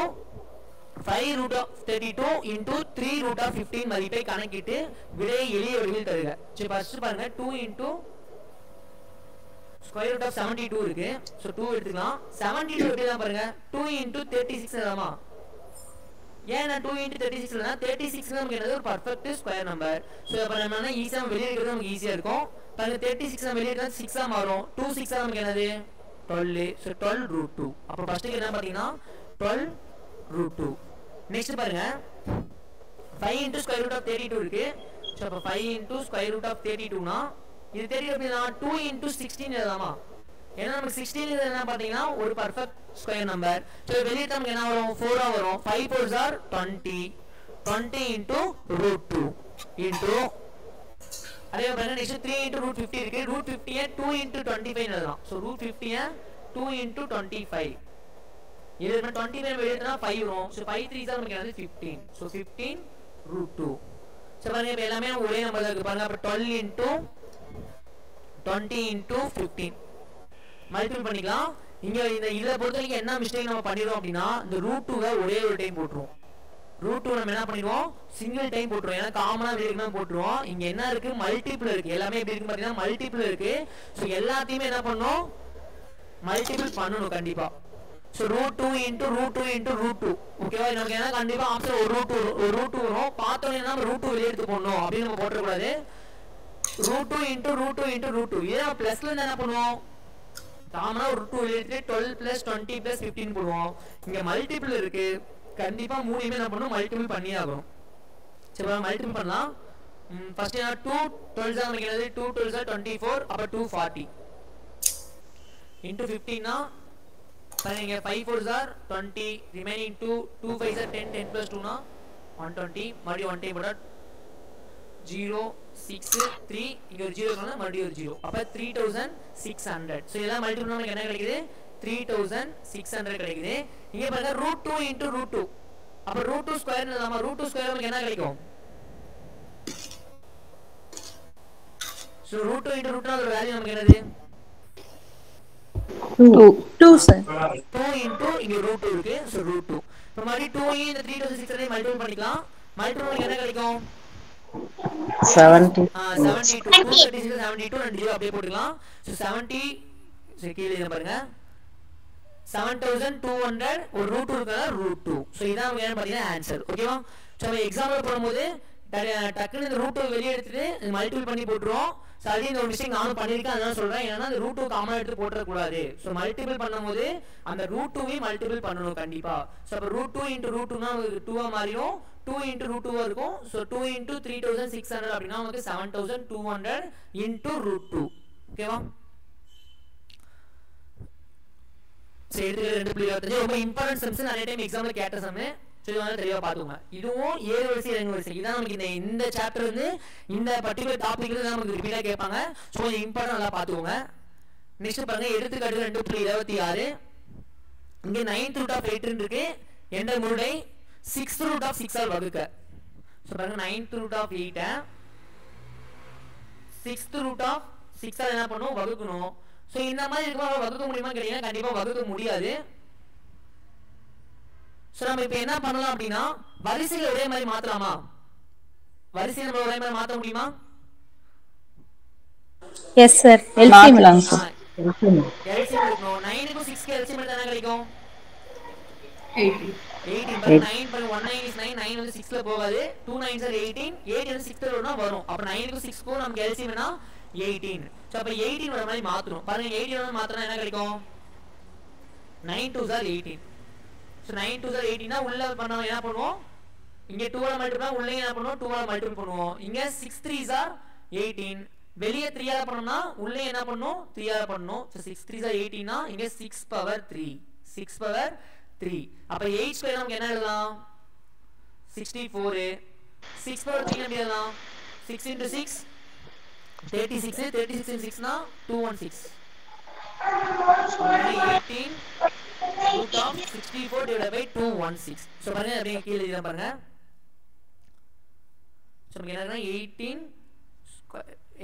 Speaker 1: 5 root of 32 into 3 root of 15 மதிப்பை கணக்கிட்டு விடையை எளிய வடிவில் தருக. சரி ஃபர்ஸ்ட் பாருங்க 2 into square root of 72 இருக்கு. சோ 2 எடுத்துக்கலாம். 72 எப்படிலாம் பாருங்க 2 into 36 எழுதலாமா ஏன்னா 2 into 36 எழுதனா 36 நமக்கு என்னது ஒரு பெர்ஃபெக்ட் ஸ்கொயர் நம்பர். சோ அப்ப நம்ம என்ன ஈஸியா வெளிய எடுக்கிறது நமக்கு ஈஸியா இருக்கும். பாருங்க 36 நம்ம வெளிய எடுத்தா 6 ஆ மாறும். 2 6 ஆ நமக்கு என்னது 12. So 12 root 2. அப்ப ஃபர்ஸ்ட் என்ன பாத்தீங்கன்னா 12 root 2. நெக்ஸ்ட் பாருங்க 5 into square root of 32 இருக்கு. சோ அப்ப 5 into square root of 32 னா இது தெரியும் அப்படினா 2 into 16 எழுதலாமா ஏன்னா நமக்கு 16 இது என்ன பாத்தீங்கன்னா ஒரு பெர்ஃபெக்ட் ஸ்கொயர் நம்பர். சோ வெளிய நமக்கு என்ன வரும் 4 ஆ வரும். 5 4s are 20 20 into root 2 into அதே பாருங்க நெக்ஸ்ட் 3 into root 50 இருக்கு. root 50 ஐ 2 into 25 எழுதலாம். சோ root 50 ஐ 2 into 25 இது நம்ம 25 வெளிய எடுத்தா 5 வரும். சோ 5 3s are நமக்கு என்னது 15. So 15 root 2. சோ பாருங்க இப்ப எல்லாமே ஒரே நம்பர் தான் இருக்கு பாருங்க. அப்ப 12 into 20 into 15 மல்டிபிள் பண்ணிக்கலாம். இங்க இந்த இத பொறுத்தவரைக்கும் என்ன மிஸ்டேக் நம்ம பண்ணிரோம் அப்படினா இந்த root 2 ஒரே ஒரு டைம் போட்டுருவோம். root 2 நம்ம என்ன பண்ணிடுவோம் சிங்கிள் டைம் போட்டுருவோம். ஏன்னா காமனா வெளியேக்கணும் போட்டுருவோம். இங்க என்ன இருக்கு மல்டிபிள் இருக்கு. எல்லாமே எப்படி இருக்கு பாத்தீங்கன்னா மல்டிபிள் இருக்கு. சோ எல்லாத்தையுமே என்ன பண்ணனும் மல்டிபிள் பண்ணனும் கண்டிப்பா. So root 2 into root 2 into root 2 ஓகேவா நமக்கு என்ன கண்டிப்பா ஆப்ஷன் ஒரு root 2 வரும். பார்த்தோனே நாம root 2 வெளிய எடுத்து போடணும் அப்படி நம்ம போட்ற கூடாது. root 2 into root 2 into root 2 இத பிளஸ்ல என்ன பண்ணுவோம் காமனா root 2 வெளிய எடுத்து 12 plus 20 plus 15 போடுவோம். இங்க மல்டிபிள் இருக்கு கண்டிப்பா மூணுமே என்ன பண்ணனும் மல்டிபிள் பண்ணி ஆகணும். சரி நம்ம மல்டிபிள் பண்ணலாம். ஃபர்ஸ்ட் என்ன 2 12s நமக்கு என்னது 2 12s are 24 அப்ப 240 into 15 னா பாருங்க 5 4s are 20 remaining 2 2 5s are 10 10 plus 2 னா 120 மறுபடியும் 1 டைம் போட்டா 0 6 3 இங்க ஒரு 0 இருக்கனால மறுபடியும் ஒரு 0 அப்ப 3600 சோ இதெல்லாம் மல்டிபிள் பண்ணா நமக்கு என்ன கிடைக்குது 3600 கிடைக்குது இங்க பாருங்க √2 into √2 அப்ப √2 ஸ்கொயர் நம்ம √2 ஸ்கொயர் நமக்கு என்ன கிடைக்கும் சோ √2 into √2 அதோட வேல்யூ நமக்கு என்னது
Speaker 2: 2 சார்
Speaker 1: 2 into இங்க √2 இருக்கு சோ √2 இப்ப மறுபடியும் 2 இந்த 3600 மல்டிபிள் பண்ணிக்கலாம் மல்டிபிள் பண்ணா என்ன கிடைக்கும்
Speaker 2: 70
Speaker 1: 72 236 72 and 0 அப்படியே போட்டுக்கலாம் சோ 70 சோ கீழ இத பாருங்க 7200 ஒரு √2 இருக்கா √2 சோ இதான் நமக்கு என்ன பாத்தீங்கன்னா ஆன்சர் ஓகேவா சோ எக்ஸாம்பிள் போடும்போது டக்குனு இந்த √2 வெளிய எடுத்துட்டு மல்டிபிள் பண்ணி போட்டுறோம் சோ அதே இந்த ஒரு விஷயம் நானும் பண்ணிருக்கேன் அதனால சொல்றேன் ஏன்னா அந்த √2 காமனா எடுத்து போட்ற கூடாது சோ மல்டிபிள் பண்ணும்போது அந்த √2வை மல்டிபிள் பண்ணனும் கண்டிப்பா சோ அப்ப √2 into √2 னா 2 ஆ மாறிடும் 2 into √2 ஆ இருக்கும் சோ 2 into 3600 அப்படினா நமக்கு 7200 into √2 ஓகேவா சரி ரெண்டு புள்ளி ரொம்ப இம்பார்ட்டன்ட் சம்ஸ் நிறைய டைம் எக்ஸாம்ல கேட்ட சம் சோ இதனால தெளிவா பாத்துங்க இதுவும் ஏழு வரிசை இறங்கு வரிசை இதான் நமக்கு இந்த சாப்டர் வந்து இந்த பர்టిక్యులர் டாபிக்ல நமக்கு ரிப்பீட்டா கேட்பாங்க சோ இது இம்பார்ட்டன்ட் நல்லா பாத்துங்க நெக்ஸ்ட் பாருங்க எடுத்துக்காட்டு 2.26 இங்க 9th root of 8 இருக்கு என்ற முறை 6th root of 6 ஆல் வகுக்க சோ பாருங்க 9th root of 8 6th root of 6 all என்ன பண்ணும் வகுக்கணும் சோ இந்த மாதிரி இருக்கும்போது வகுக்க முடியுமா கேட்டீங்கன்னா கண்டிப்பா வகுக்க முடியாது சோ நம்ம இப்போ என்ன பண்ணலாம் அப்படினா வரிசைகளை ஒரே மாதிரி மாத்தலாமா வரிசையை நம்ம ஒரே மாதிரி மாத்த முடியுமா
Speaker 2: yes sir LCM sir
Speaker 1: LCM எடுக்கணும் 9 க்கு 6 க்கு எல்சிஎம் எடுத்தா என்ன கிடைக்கும் 18 9 by 19 is 9 9 வந்து 6 ல போகாது 2 9s are 18 8 வந்து 6 ல வரும்னா வரும் அப்ப 9 க்கு 6 க்கு நமக்கு எல்சிஎம் என்ன 18 சோ அப்ப 18 வர மாதிரி மாத்தணும் பாருங்க 18 வந்து மாத்தனா என்ன கிடைக்கும் 9 2s are 18 so 9 2s are 18 னா உள்ள பண்ணா என்ன பண்ணுவோம் இங்க 2 ஆல மல்டிபிள் பண்ணா உள்ள என்ன பண்ணுவோம் 2 ஆல மல்டிபிள் பண்ணுவோம் இங்க 6 3s are 18 வெளிய 3 ஆல பண்ணோம்னா உள்ள என்ன பண்ணும் 3 ஆல பண்ணனும் சோ 6 3s are 18 னா இங்க 6 பவர் 3 6 பவர் 3 அப்ப 8 ஸ்கொயர் நமக்கு என்ன எழுதலாம் 64 6 பவர் 3 என்ன எழுதலாம் 6 into 6 36 36 into 6 னா 216 18 root of 64 divided by 216 so பாருங்க அப்படியே கீழ எழுதிடலாம் பாருங்க சோ நமக்கு என்ன இருக்குன்னா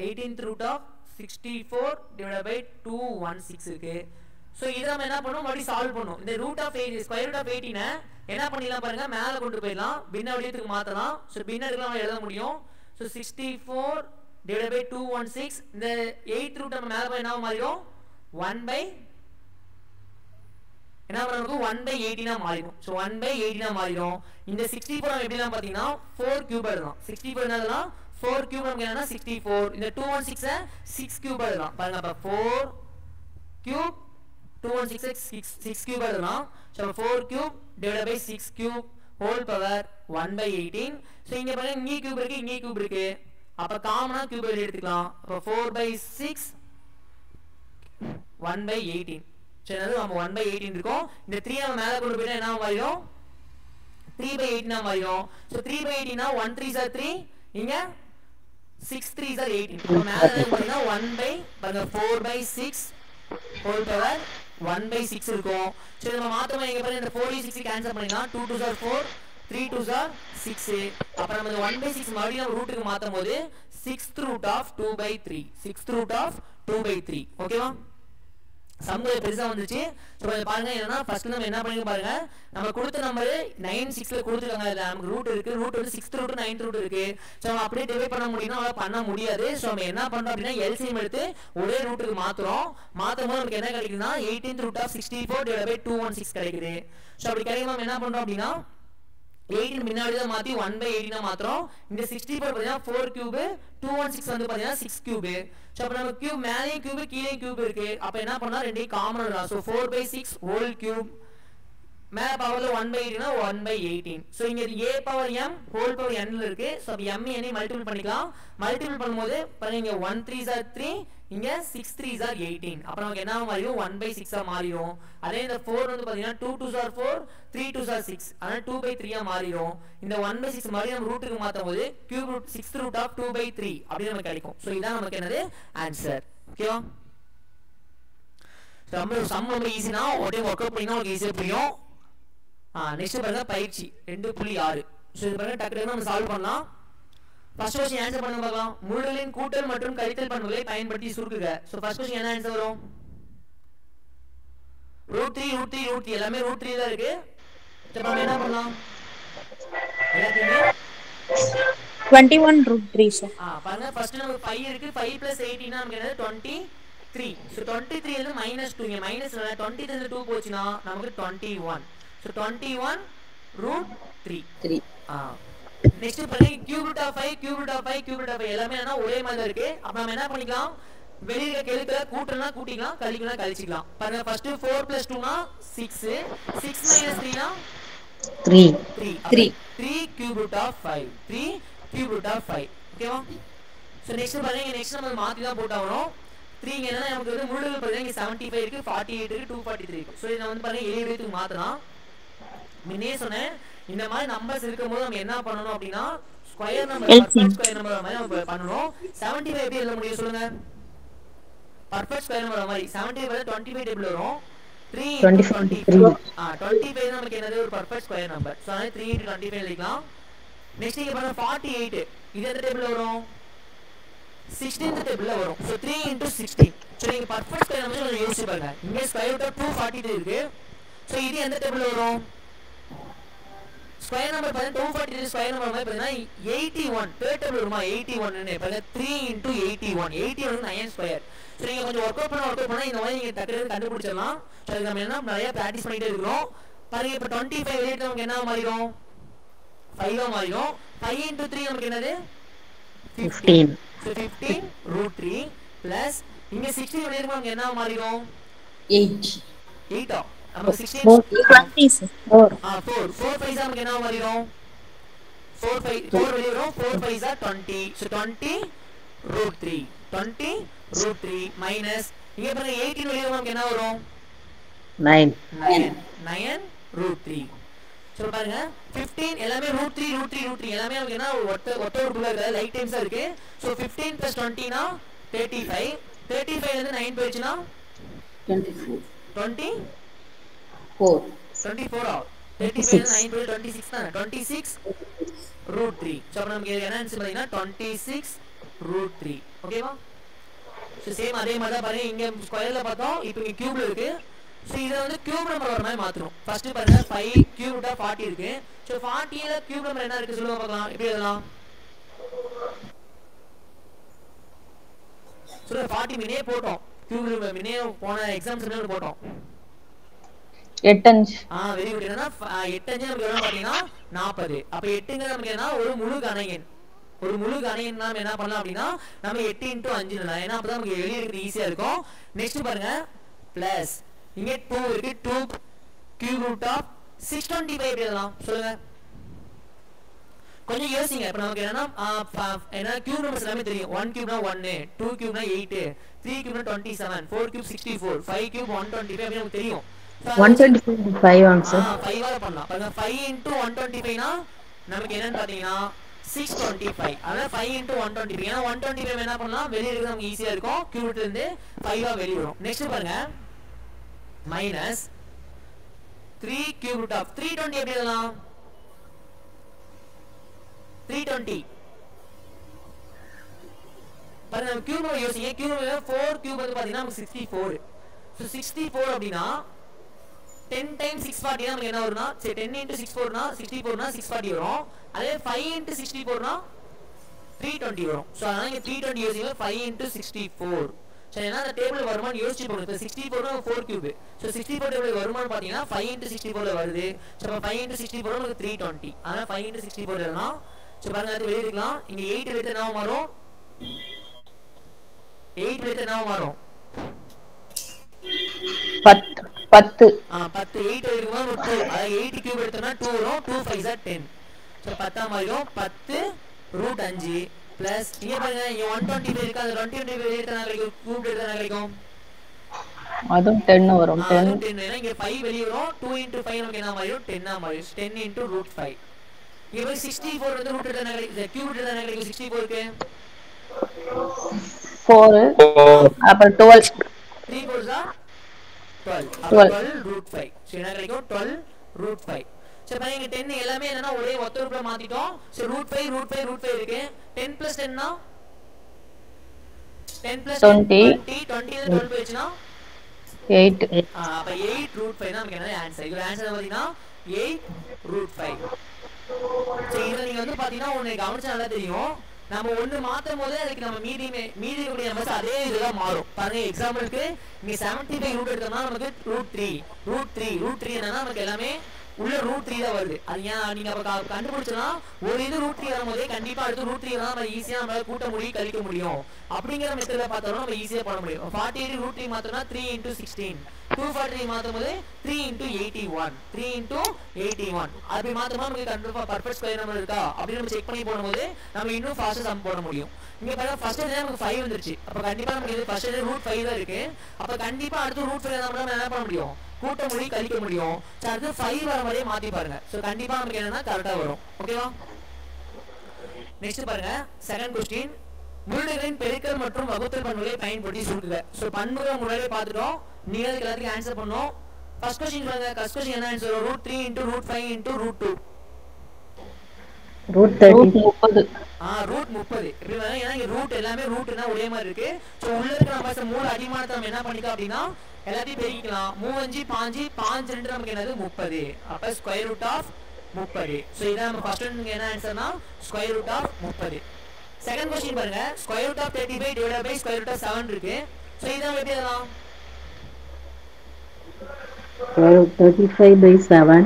Speaker 1: 18th root of 64 divided by 216 இருக்கு சோ இத நம்ம என்ன பண்ணுவோம் மறுபடியும் சால்வ் பண்ணுவோம் இந்த root of 8 square root of 18 என்ன பண்ணிடலாம் பாருங்க மேல கொண்டு போயிடலாம் பின்ன வடிவத்துக்கு மாத்தலாம் சோ பின்ன எடுக்கலாம் எழுத முடியும் சோ 64 divided by 216 இந்த 8th root நம்ம மேல போய் என்ன மாறிடும் 1 by என்ன பண்ணுவோம் 1 by 18 ஆ மாறிடும் சோ 1 by 18 ஆ மாறிடும் இந்த 64 நம்ம எப்படிலாம் பாத்தீங்கன்னா 4 கியூப் எழுதலாம் 64 என்னதுனா 4 கியூப் நமக்கு என்னன்னா 64 இந்த 216 6 கியூப் எழுதலாம் பாருங்க அப்ப 4 கியூப் 216 6 கியூப் எழுதலாம் so 4 cube divided by 6 cube whole power 1 by 18 so இங்க பாருங்க இங்க கியூப் இருக்கு இங்க கியூப் இருக்கு அப்ப காமனா கியூப் வெளிய எடுத்துக்கலாம் அப்ப 4 by 6 1 by 18 சோ நம்ம 1 by 18 இருக்கும் இந்த 3 நம்ம மேல கொண்டு போயிட்டா என்ன மாறிடும் 3 by 18 மாறிடும் சோ 3 by 18 னா 1 3s are 3 இங்க 6 3s are 18 அப்ப மேல என்ன 1 by பாருங்க 4 by 6 whole power 1 by 6 இருக்கும் சோ நம்ம மாத்தமா இங்க பாருங்க இந்த 4 6 கேன்சல் பண்ணிடலாம் 2 2s are 4 3 2s are 6 அப்ப நம்ம 1 by 6 மறுபடியும் நம்ம ரூட்டுக்கு மாத்தும்போது 6th root of 2 by 3 6th root of 2 by 3 ஓகேவா சம்முல பெருசா வந்துச்சு சோ பாருங்க என்னன்னா ஃபர்ஸ்ட் நம்ம என்ன பண்ணிருக்கோம் பாருங்க நம்ம கொடுத்த நம்பர் 9 6 ல கொடுத்திருக்காங்க அதுல நமக்கு ரூட் இருக்கு ரூட் வந்து 6th ரூட் 9th ரூட் இருக்கு சோ நம்ம அப்படியே டிவைட் பண்ண முடியும்னா அத பண்ண முடியாது சோ நம்ம என்ன பண்றோம் அப்படினா எல்சிஎம் எடுத்து ஒரே ரூட்டுக்கு மாத்துறோம் மாத்தும்போது நமக்கு என்ன கிடைக்குதுன்னா 18th root of 64 divided by 216 கிடைக்குது சோ அப்படி கிடைக்கும்போது நம்ம என்ன பண்றோம் அப்படினா 18 முன்னாடி தான் மாத்தி 1 by 18 மாத்துறோம் இந்த 64 பாத்தீங்கன்னா 4 கியூப் 216 வந்து பாத்தீங்கன்னா 6 கியூப் சோ அப்ப நம்ம கியூப் மேலேயும் கியூப் கீழேயும் கியூப் இருக்கு அப்ப என்ன பண்ணா ரெண்டையும் காமன் எடுக்கலாம் சோ 4 by 6 ஹோல் கியூப் மேல பவர்ல 1 by 18 னா 1 by 18 சோ இங்க a power m whole power n ல இருக்கு சோ அப்ப m n மல்டிபிள் பண்ணிக்கலாம் மல்டிபிள் பண்ணும்போது பாருங்க இங்க 1 3s are 3 இங்க 6 3s are 18. அப்ப நமக்கு என்ன மாறிடும் 1/6 ஆ மாறிடும். அதே இந்த 4 வந்து பாத்தீங்கன்னா 2 2s are 4 3 2s are 6. அதனால 2/3 ஆ மாறிடும். இந்த 1/6 மாதிரி நம்ம ரூட்டுக்கு மாத்தும்போது cube root 6th root of 2/3 அப்படி நமக்கு கிடைக்கும். சோ இதான் நமக்கு என்னது ஆன்சர். ஓகேவா? சம் ரொம்ப ஈஸினா ஒரே ஒர்க் அவுட் பண்ணினா உங்களுக்கு ஈஸியா புரியும். நெக்ஸ்ட் பாருங்க பயிற்சி 2.6. சோ இது பாருங்க டக்கு நம்ம சால்வ் பண்ணலாம். ஃபர்ஸ்ட் क्वेश्चन ஆன்சர் பண்ண பார்க்கலாம். முழுகளின் கூட்டல் மற்றும் கழித்தல் பண்புகளை பயன்படுத்தி சுருக்குக. சோ ஃபர்ஸ்ட் क्वेश्चन என்ன ஆன்சர் வரும்? √3 எல்லாமே √3 தான் இருக்கு. சோ நம்ம என்ன பண்ணலாம்? எல்லாத்தையுமே
Speaker 2: 21√3 sir.
Speaker 1: பாருங்க ஃபர்ஸ்ட் நமக்கு 5 இருக்கு. 5 + 18 னா நமக்கு என்னது 23. சோ 23 இருந்து -2 இங்க மைனஸ் 23 இருந்து 2 போச்சுனா நமக்கு 21. சோ 21√3. நெக்ஸ்ட் பாருங்க cube root of 5 எல்லாமே என்ன ஒரே மாதிரி இருக்கு. அப்ப நம்ம என்ன பண்ணிக்கலாம்? வெளிய இருக்க கெழுக்களை கூட்டலாம் கூட்டிக்கலாம், கழிக்கலாம் கழிச்சிக்கலாம். பாருங்க ஃபர்ஸ்ட் 4 + 2 னா 6 6 - 3 னா 3 cube root of 5 3 cube root of 5. ஓகேவா? சோ நெக்ஸ்ட் பாருங்க நெக்ஸ்ட் நம்ம மாத்தி தான் போட்டாவணும். 3 இங்க என்ன நமக்கு வந்து முழுகள் பாருங்க இங்க 75 இருக்கு 48 இருக்கு 243 இருக்கு. சோ இத வந்து பாருங்க 7 வரைக்கும் மாத்தலாம். முன்னே சொன்னேன் இந்த மாதிரி நம்பர்ஸ் இருக்கும்போது நம்ம என்ன பண்ணனும் அப்படினா square number perfect square number மாதிரி நம்ம பண்ணனும். 75 எப்படி எழுத முடியும் சொல்லுங்க? பர்ஃபெக்ட் ஸ்கொயர் நம்பர் மாதிரி 75 பதிலா 25 டேபிள் வரும். 3 * 25 25 நமக்கு என்னது ஒரு பர்ஃபெக்ட் ஸ்கொயர் நம்பர். சோ அதனால 3 * 25 எழுதிக்கலாம். நெக்ஸ்ட் இங்க பாருங்க 48 இது எந்த டேபிள்ல வரும்? 16th டேபிள்ல வரும். சோ 3 * 16. சோ நீங்க பர்ஃபெக்ட் ஸ்கொயர் நம்பர் கொஞ்சம் யோசிச்சு பாருங்க. இங்க ஸ்கொயர் ரூட் ஆஃப் 243 இருக்கு. சோ இது எந்த டேபிள்ல வரும்? ஸ்கொயர் நம்பர் பாருங்க 243 ஸ்கொயர் நம்பர் மாதிரி பாத்தீங்கன்னா 81 தேர்ட் டேபிள் வருமா 81 ன்னு பாருங்க 3 * 81 81 9 ஸ்கொயர். சோ நீங்க கொஞ்சம் வொர்க் அவுட் பண்ணா இந்த மாதிரி நீங்க டக்குனு கண்டுபிடிச்சிடலாம். சோ இதுக்கு நம்ம என்ன நிறைய பிராக்டீஸ் பண்ணிட்டே இருக்கோம். பாருங்க இப்ப 25 வெளியிட்டு நமக்கு என்ன மாறிடும்? 5 ஆ மாறிடும். 5 * 3 நமக்கு என்னது 15. சோ 15√3 பிளஸ் இங்க 16 வெளியிட்டு நமக்கு என்ன மாறிடும் 8 நம்ம 16
Speaker 2: 20 sir.
Speaker 1: 4 5 நமக்கு என்ன மாறிடும் 4 வெளிய வரும் 4 5 20. சோ 20√3 மைனஸ் இங்க பாருங்க 18 வெளிய நமக்கு என்ன வரும் 9√3. சோ பாருங்க 15 எல்லாமே √3 எல்லாமே நமக்கு என்ன ஒத்த உறுப்புல இருக்கு லைட் டைம்ஸா இருக்கு. சோ 15 + 20 னா 35 35 ல இருந்து 9 போயிடுச்சுனா 24 24 35 ல 9 போய் 26 தான் 26√3. சோ அப்ப நமக்கு என்ன ஆன்சர் பாத்தீங்கன்னா 26√3. ஓகேவா? சோ சேம் அதே மாதிரி தான் பாருங்க இங்க ஸ்கொயர்ல பார்த்தோம் இப்போ இங்க கியூப்ல இருக்கு. சோ இத வந்து கியூப் நம்பர் வர மாதிரி மாத்தணும். ஃபர்ஸ்ட் பாருங்க 5 கியூப் ரூட் ஆஃப் 40 இருக்கு. சோ 40 ல கியூப் நம்பர் என்ன இருக்கு சொல்லுங்க பார்க்கலாம். எப்படி எழுதலாம்? சோ 40 மினே போட்டோம். கியூப் நம்பர் மினே போன எக்ஸாம்ஸ் என்ன போட்டோம்
Speaker 2: 8 5
Speaker 1: வெரி குட். என்னன்னா 8 5 நமக்கு எவ்வளவு பாத்தீங்கன்னா 40. அப்ப 8ங்க நமக்கு என்ன ஒரு முழு கணையன். ஒரு முழு கணையன் நாம என்ன பண்ணலாம் அப்படினா நம்ம 8 * 5 ல ஏனா அப்பதான் நமக்கு வெளிய எடுக்கிறது ஈஸியா இருக்கும். நெக்ஸ்ட் பாருங்க பிளஸ் இங்க 2 இருக்கு 2 cube root of 625 எப்படி எழுதலாம் சொல்லுங்க? கொஞ்சம் யோசிங்க. இப்ப நமக்கு என்ன கியூப் நம்பர்ஸ் எல்லாமே தெரியும். 1 cube னா 1 2 cube னா 8 3 cube னா 27 4 cube 64 5 cube 125 அப்படி நமக்கு தெரியும்.
Speaker 2: 125 answer
Speaker 1: 5 ஆல பண்ணலாம். பாருங்க 5 * 125 னா நமக்கு என்னன்னு பாத்தீங்கன்னா 625. அதாவது 5 * 125 ஏனா 125 என்ன பண்ணலாம் வெளிய எடுக்க நமக்கு ஈஸியா இருக்கும். கியூப் ரூட்ல இருந்து 5 ஆ வெளிய வரும். நெக்ஸ்ட் பாருங்க minus 3 cube root of 320 எப்படி எழுதலாம் 320 பாருங்க நம்ம கியூப் நம்பர் யோசிங்க. கியூப் நம்பர் 4 கியூப் வந்து பாத்தீங்கன்னா நமக்கு 64. சோ 64 அப்படினா 10 times 640 நமக்கு என்ன வரும்னா சரி 10 * 64 னா 64 னா 640 வரும். அதே 5 * 64 னா 320 வரும். சோ அதனால இங்க 320 யோசிங்க 5 * 64. சரி நான் அந்த டேபிள் வருமான்னு யோசிச்சு போடுங்க. இப்போ 64 னா 4 கியூப். சோ 64 டேபிள் வருமான்னு பாத்தீங்கன்னா 5 * 64 ல வருது. சோ அப்ப 5 * 64 நமக்கு 320. அதனால 5 * 64 எழுதலாம். சோ பாருங்க அது வெளிய எடுக்கலாம். இங்க 8 எடுத்து என்ன மாறும் 8 எடுத்து என்ன மாறும்
Speaker 2: 10 10
Speaker 1: 8 எடுக்கும்போது 2 அதாவது 8 கியூப் எடுத்தோம்னா 2 வரும். 2 5 10. சோ 10 ஆ மாறிடும் 10 √5 பிளஸ் இங்க பாருங்க இங்க 125 இருக்கு அது 125 வெளிய எடுத்தா கிடைக்கும் கியூப் எடுத்தா கிடைக்கும்
Speaker 2: அதுவும் 10 வரும்.
Speaker 1: அது
Speaker 2: 10
Speaker 1: 10 ஏன்னா இங்க 5 வெளிய வரும் 2 into 5 நமக்கு என்ன மாறிடும் 10 ஆ மாறிடும் 10 into root 5 இங்க போய் 64 வந்து ரூட் எடுத்தா கிடைக்கும் கியூப் எடுத்தா கிடைக்கும் 64 க்கு
Speaker 2: 4 அப்புறம் 12
Speaker 1: 3 4s are 12 அப்ப
Speaker 2: 12
Speaker 1: 12 root 5 சோ என்ன கிடைக்கும் 12 root 5 சோ பாருங்க 10 எல்லாமே என்னன்னா ஒரே ஒத்த ரூட்ல மாத்திட்டோம் சோ root 5 இருக்கு 10 plus 10 னா 10 plus 10 20 20 ல 12 போயிடுச்சுனா
Speaker 2: 8
Speaker 1: அப்ப 8 root 5 தான் நமக்கு என்ன ஆன்சர் இது ஆன்சர் பாத்தீங்கன்னா 8 root 5 சோ இத நீங்க வந்து பாத்தீங்கன்னா ஒன்னு கவனிச்சா நல்லா தெரியும் நம்ம ஒன்னு மாத்தும் போது அதுக்கு நம்ம மீதி கூடிய நம்பர்ஸ் அதே இதுதான் மாறும் பாருங்க எக்ஸாம்பிளுக்கு இங்க 75 ரூட் எடுத்தோம்னா நமக்கு ரூட் 3 என்னன்னா நமக்கு எல்லாமே உள்ள ரூட் 3 தான் வருது அது ஏன் நீங்க அப்ப கண்டுபிடிச்சனா ஒரு இது ரூட் 3 வரும்போது கண்டிப்பா அடுத்து ரூட் 3 தான் நம்ம ஈஸியா நம்மளால கூட்ட முடியும் கழிக்க முடியும் அப்படிங்கிற மெத்தட்ல பார்த்தாலும் நம்ம ஈஸியா பண்ண முடியும் 48 ரூட் 3 மாத்தனா 3 into 16 243 மாத்தும்போது 3 into 81 அப்படி மாத்தமா நமக்கு கண்டிப்பா பர்ஃபெக்ட் ஸ்கொயர் நம்பர் இருக்கா அப்படி நம்ம செக் பண்ணி போடும்போது நம்ம இன்னும் ஃபாஸ்டா சம் போட முடியும் இங்க பாருங்க ஃபர்ஸ்ட் டைம் நமக்கு 5 வந்துருச்சு அப்ப கண்டிப்பா நமக்கு இது ஃபர்ஸ்ட் டைம் ரூட் 5 தான் இருக்கு அப்ப கண்டிப்பா அடுத்து ரூட் 5 நம்ம என்ன பண்ண முடியும் கூட்ட முடியும் கழிக்க முடியும் சோ அடுத்து 5 வர மாதிரியே மாத்தி பாருங்க சோ கண்டிப்பா நமக்கு என்னன்னா கரெக்ட்டா வரும் ஓகேவா நெக்ஸ்ட் பாருங்க செகண்ட் क्वेश्चन முழுகளின் பெருக்கல் மற்றும் வகுத்தல் பண்புகளை பயன்படுத்தி சுருக்குக சோ பண்புகளை முன்னாடியே பார்த்துட்டோம் நீங்க அதுக்கு எல்லாத்துக்கும் ஆன்சர் பண்ணனும் ஃபர்ஸ்ட் क्वेश्चन பாருங்க ஃபர்ஸ்ட் क्वेश्चन என்ன ஆன்சர் √3 * √5 * √2
Speaker 2: √30
Speaker 1: √30 இப்படி வர ஏன்னா இங்க ரூட் எல்லாமே ரூட்னா ஒரே மாதிரி இருக்கு சோ உள்ள இருக்க நம்பர்ஸ் மூல அடிமானத்தை நம்ம என்ன பண்ணிக்கலாம் அப்படினா எல்லாத்தையும் பெருக்கிக்கலாம் 3 5 5 2 நமக்கு என்னது 30 அப்ப ஸ்கொயர் ரூட் ஆஃப் 30 சோ இதான் நம்ம ஃபர்ஸ்ட் ஒன்னுக்கு என்ன ஆன்சர்னா square root of 30 second question பாருங்க square root of 35 divided by square root of 7 இருக்கு சோ இதான் எப்படி எழுதலாம்
Speaker 2: 35/7